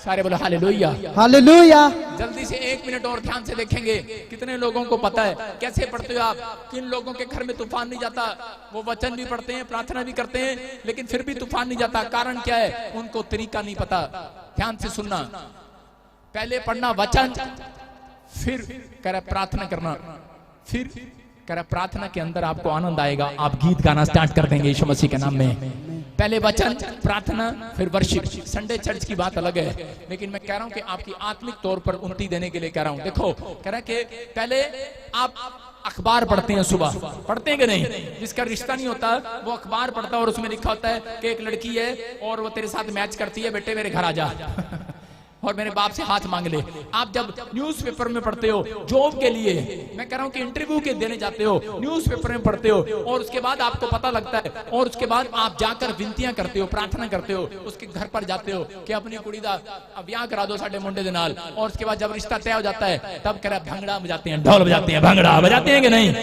सारे बोलो हालेलुया
हालेलुया।
जल्दी से 1 मिनट और ध्यान से देखेंगे कितने लोगों को पता है कैसे पढ़ते हो आप, किन लोगों के घर में तूफान नहीं जाता। वो वचन भी पढ़ते हैं, प्रार्थना भी करते हैं, लेकिन फिर भी तूफान नहीं जाता। कारण क्या है? उनको तरीका नहीं पता। ध्यान से सुनना, पहले पढ़ना वचन, फिर कह रहा प्रार्थना करना, फिर कह रहा प्रार्थना के अंदर आपको आनंद आएगा, आप गीत गाना स्टार्ट कर देंगे यीशु मसीह के नाम में। पहले वचन, प्रार्थना, फिर वर्शिप। संडे चर्च की बात अलग है, लेकिन मैं कह रहा हूं कि आपकी आत्मिक तौर पर उन्नति देने के लिए कह रहा हूं। देखो कह रहा कि पहले आप अखबार पढ़ते हैं, सुबह पढ़ते हैं कि नहीं? जिसका रिश्ता नहीं होता वो अखबार पढ़ता है और उसमें लिखा होता है कि एक लड़की है और वो तेरे साथ मैच करती है, बेटे मेरे घर आ जा और मेरे बाप से हाथ मांग ले। आप जब न्यूज़पेपर में पढ़ते हो जॉब के लिए, मैं कह रहा हूं कि इंटरव्यू के देने जाते हो, न्यूज़पेपर में पढ़ते हो और उसके बाद आपको पता लगता है और उसके बाद आप जाकर विनतियां करते हो, प्रार्थना करते हो, उसके घर पर जाते हो कि अपनी कुड़ी दा ब्याह करा दो साडे मुंडे दे नाल। और उसके बाद जब रिश्ता तय हो जाता है तब कह रहा भंगड़ा बजाते हैं, ढोल बजाते हैं, भंगड़ा बजाते हैं कि नहीं?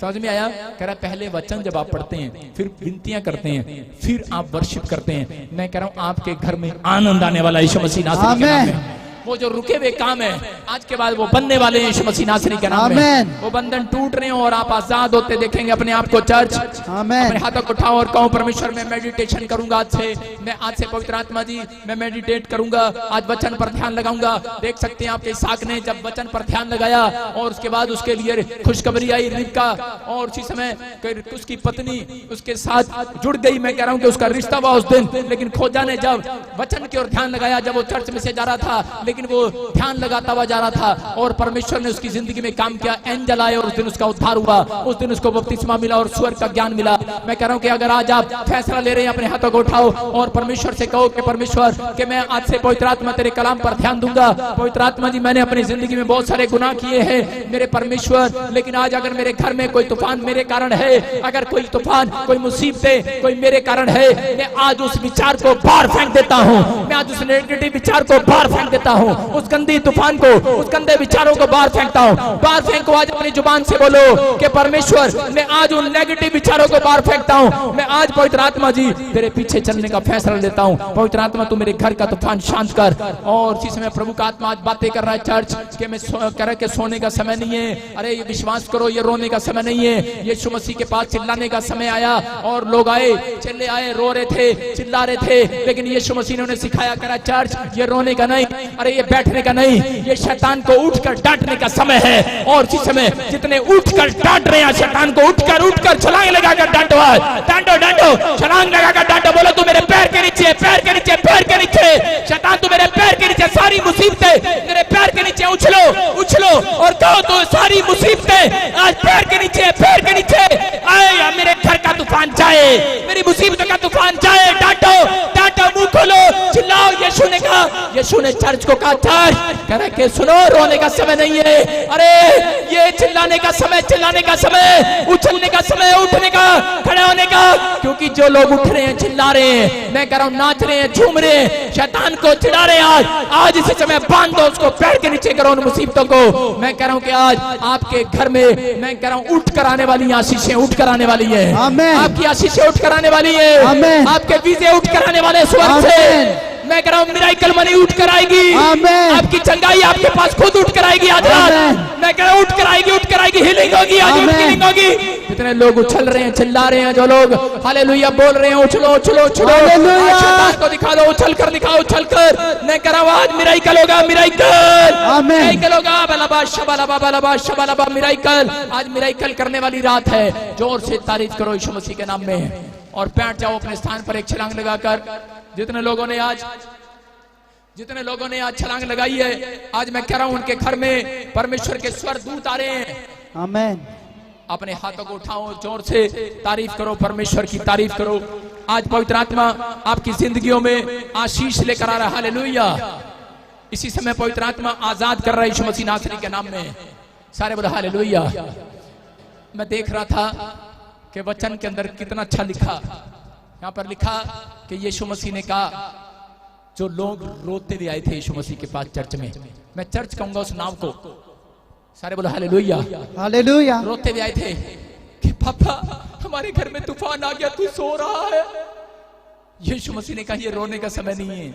समझ में आया? कह रहा पहले वचन जब आप पढ़ते हैं, फिर विनतियां करते हैं, फिर आप वर्शिप करते हैं। मैं कह रहा हूं आपके घर में आनंद आने वाला यीशु मसीह नासरी के नाम में। वो जो रुके हुए काम है आज के बाद वो बनने वाले हैं यीशु मसीह नासरी के नाम में। वो बंधन टूट रहे हो और आप आजाद होते देखेंगे अपने आप को। चर्च अपने हाथों को उठाओ और कहो परमेश्वर मैं मेडिटेशन करूंगा आज से, मैं आज से पवित्र आत्मा जी मैं मेडिटेट करूंगा, आज वचन पर ध्यान लगाऊंगा। देख सकते हैं आपके इसहाक ने जब वचन पर ध्यान लगाया और उसके बाद उसके लिए खुशखबरी आई रिबका, और उसी समय उसकी पत्नी उसके साथ जुड़ गई। मैं कह रहा हूं कि उसका रिश्ता हुआ उस दिन, लेकिन खोजा ने जब वचन की ओर ध्यान लगाया, जब वो चर्च में से जा रहा था, लेकिन वो ध्यान लगाता हुआ जा रहा था और परमेश्वर ने उसकी जिंदगी में काम किया। एंजल आए और उस दिन उसका उद्धार हुआ, उस दिन उसको बपतिस्मा मिला और स्वर्ग का ज्ञान मिला। मैं कह रहा हूँ कि अगर आज आप फैसला ले रहे हैं, अपने हाथों को उठाओ और परमेश्वर से कहो कि परमेश्वर कि मैं आज से पवित्र आत्मा तेरे कलाम पर ध्यान दूंगा। पवित्र आत्मा जी, मैंने अपनी जिंदगी में बहुत सारे गुनाह किए हैं मेरे परमेश्वर, लेकिन आज अगर मेरे घर में कोई तूफान मेरे कारण है, अगर कोई तूफान, कोई मुसीबतें कोई मेरे कारण है, मैं आज उस विचार को बाहर फेंक देता हूँ। मैं आज उस नेगेटिव विचार को बाहर फेंक देता हूँ, उस गंदी तूफान को, उस गंदे विचारों को बाहर फेंकता हूँ। बाहर फेंको, आज अपनी जुबान से बोलो कि परमेश्वर मैं आज उन नेगेटिव विचारों को बाहर फेंकता हूँ। मैं आज पवित्र आत्मा जी तेरे पीछे चलने का फैसला लेता हूँ। पवित्र आत्मा तू मेरे घर का तूफान शांत कर। और इसी समय प्रभु का आत्मा आज बातें कर रहा है चर्च के मैं कह रहा कि सोने का समय नहीं है। अरे ये विश्वास करो, ये रोने का समय नहीं है। यीशु मसीह के पास चिल्लाने का समय आया और लोग आए, चिल्ले आए, रो रहे थे, चिल्ला रहे थे, लेकिन यीशु मसीह ने उन्हें सिखाया, करा चर्च ये रोने का नहीं, अरे ये बैठने का नहीं, ये शैतान को उठकर डांटने का समय है। और इसी समय जितने उठकर डांट रहे हैं शैतान को, उठकर छलांग लगाकर डांटो, डांटो डांटो, छलांग लगाकर डांटो। बोलो तू मेरे पैर के नीचे, पैर के नीचे, पैर के नीचे, शैतान तू मेरे पैर के नीचे, सारी मुसीबतें मेरे पैर के नीचे उछलो, उछलो और कहो तो सारी मुसीबतें आज पैर के नीचे, पैर के नीचे आए। मेरे घर का तूफान जाए, मेरी मुसीबतों का तूफान जाए। डांटो डांटो, मुंह खोलो, चिल्लाओ। यीशु ने कहा, यीशु ने चर्च को कहा, चर्च कह रहा कि सुनो, रोने का समय नहीं है, अरे ये चिल्लाने का समय, चिल्लाने का समय, उछलने का समय, उठने का, खड़े होने का। क्योंकि जो लोग उठ रहे हैं, चिल्ला रहे हैं, मैं कह रहा हूं नाच रहे हैं, झूम रहे हैं, शैतान को चिढ़ा रहे हैं, आज इसी समय बांध दो उसको, पैर के नीचे करो उन मुसीबतों को। मैं कह रहा हूं कि आज आपके घर में मैं कह रहा हूं उठ कर आने वाली आशीषें उठ कर आने वाली है। आपकी आशीषें उठ कर आने वाली है, आपके वीजे उठ कर आने वाले स्वर्ग से। मैं कह रहा हूं मिराकल मनी उठ कर आएगी, आपकी चंगाई आपके पास खुद उठ कर आएगी आज रात। मैं कह रहा हूं उठ कर आएगी, उठ कर आएगी, हीलिंग होगी, आज हीलिंग होगी। कितने लोग उछल रहे हैं, चिल्ला रहे हैं, जो लोग हालेलुया बोल रहे हैं, उछलो उछलो उछलो, शैतान को दिखा दो, उछल कर दिखाओ, उछल कर। मैं कह रहा हूं आज मिराकल होगा, मिराकल, मिराकल होगा, बलबा शबलबा बलबा शबलबा, मिराकल। आज मिराकल करने वाली रात है। जोर से तारीफ करो यीशु मसीह के नाम में और बैठ जाओ अपने स्थान पर एक छलांग लगाकर। जितने लोगों ने आज छलांग लगाई है, आज मैं कह रहा हूं उनके घर में परमेश्वर के स्वर्गदूत आ रहे हैं। आमीन। अपने हाथों को उठाओ, जोर से तारीफ करो, परमेश्वर की तारीफ करो। आज पवित्र आत्मा आपकी जिंदगियों में आशीष लेकर आ रहा है। हालेलुया। इसी समय पवित्र आत्मा आजाद कर रहा है यीशु मसीह नासरी के नाम में। सारे बोलो हालेलुया। मैं देख रहा था कि वचन के अंदर कितना अच्छा लिखा, यहाँ पर लिखा कि यीशु मसीह ने कहा, जो लोग रोते हुए आए थे यीशु मसीह के पास चर्च में, मैं चर्च कहूंगा उस नाम को, सारे बोलो हालेलुया, हालेलुया। रोते हुए आए थे कि पापा हमारे घर में तूफान आ गया, तू सो रहा है। यीशु मसीह ने कहा ये रोने का समय नहीं है,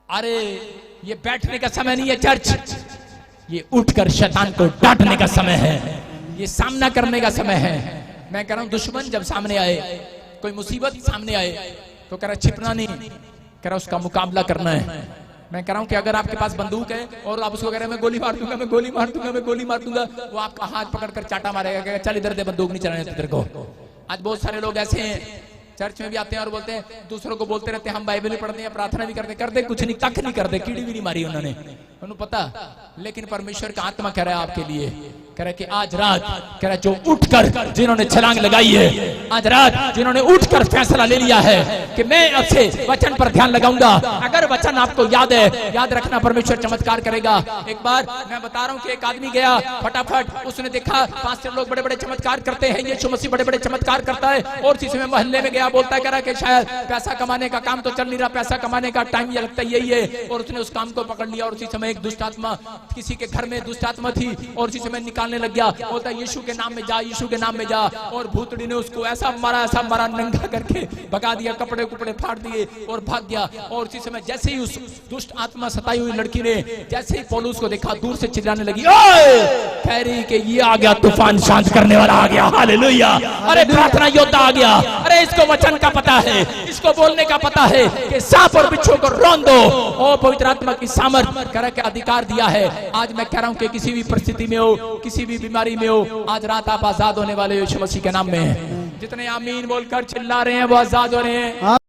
अरे ये बैठने का समय नहीं है चर्च, ये उठकर शैतान को डांटने का समय है, ये सामना करने का समय है। मैं कह रहा हूं दुश्मन जब सामने आए, कोई मुसीबत सामने आए तो कह रहा छिपना नहीं, कह रहा उसका मुकाबला करना है। मैं कह रहा हूं कि अगर आपके पास बंदूक है और आप उसको कह रहे हैं मैं गोली मार दूंगा, मैं गोली मार दूंगा, मैं गोली मार दूंगा, वो आपका हाथ पकड़कर चाटा मारेगा, कहेगा चल इधर दे, बंदूक नहीं चलाने तेरे को। आज बहुत सारे लोग ऐसे हैं, चर्च में भी आते हैं और बोलते हैं, दूसरों को बोलते रहते हैं हम बाइबल भी पढ़ते हैं, प्रार्थना भी करते कुछ नहीं, कख नहीं करते, कीड़ी भी नहीं मारी उन्होंने, उन्हें पता। लेकिन परमेश्वर का आत्मा कह रहा है आपके लिए, कह रहा है कि आज रात, कह रहा है जो उठकर जिन्होंने छलांग लगाई है, आज रात जिन्होंने उठकर फैसला ले लिया है कि मैं अब से वचन पर ध्यान लगाऊंगा। अगर वचन आपको याद है, याद रखना परमेश्वर चमत्कार करेगा। एक बार मैं बता रहा हूं कि एक आदमी गया, फटाफट उसने देखा पास्टर लोग बड़े बड़े चमत्कार करते हैं, यीशु मसीह बड़े बड़े चमत्कार करता है, और इसी समय मोहल्ले में गया, बोलता है कि शायद पैसा कमाने का काम तो चल नहीं रहा, पैसा कमाने का टाइम ये लगता यही है, और उसने उस काम को पकड़ लिया। और उसी समय एक दुष्ट आत्मा, किसी के घर में दुष्ट आत्मा थी, और उसी समय निकालने लग गया, बोलता यीशु के नाम में जा, यीशु के नाम में जा, और भूतड़ी ने उसको ऐसा मारा नंगा करके भगा दिया, कपड़े कुपड़े फाड़ दिए और भाग गया। और उसी समय जैसे ही उस दुष्ट आत्मा सताई हुई लड़की ने जैसे ही पौलुस को देखा, दूर से चिल्लाने लगी, कह रही कि ये आ गया, तूफान शांत करने वाला आ गया, हालेलुया। अरे प्रार्थना योद्धा आ गया, अरे इसको वचन का पता है, इसको बोलने का पता है कि सांप और बिच्छू को रौंद दो। ओ पवित्र आत्मा की सामर्थ कर के अधिकार दिया है। आज मैं कह रहा हूं कि किसी भी परिस्थिति में हो, किसी भी बीमारी में हो, आज रात आप आजाद होने वाले यीशु मसीह के नाम में। जितने आमीन बोलकर चिल्ला रहे हैं वो आजाद हो रहे हैं।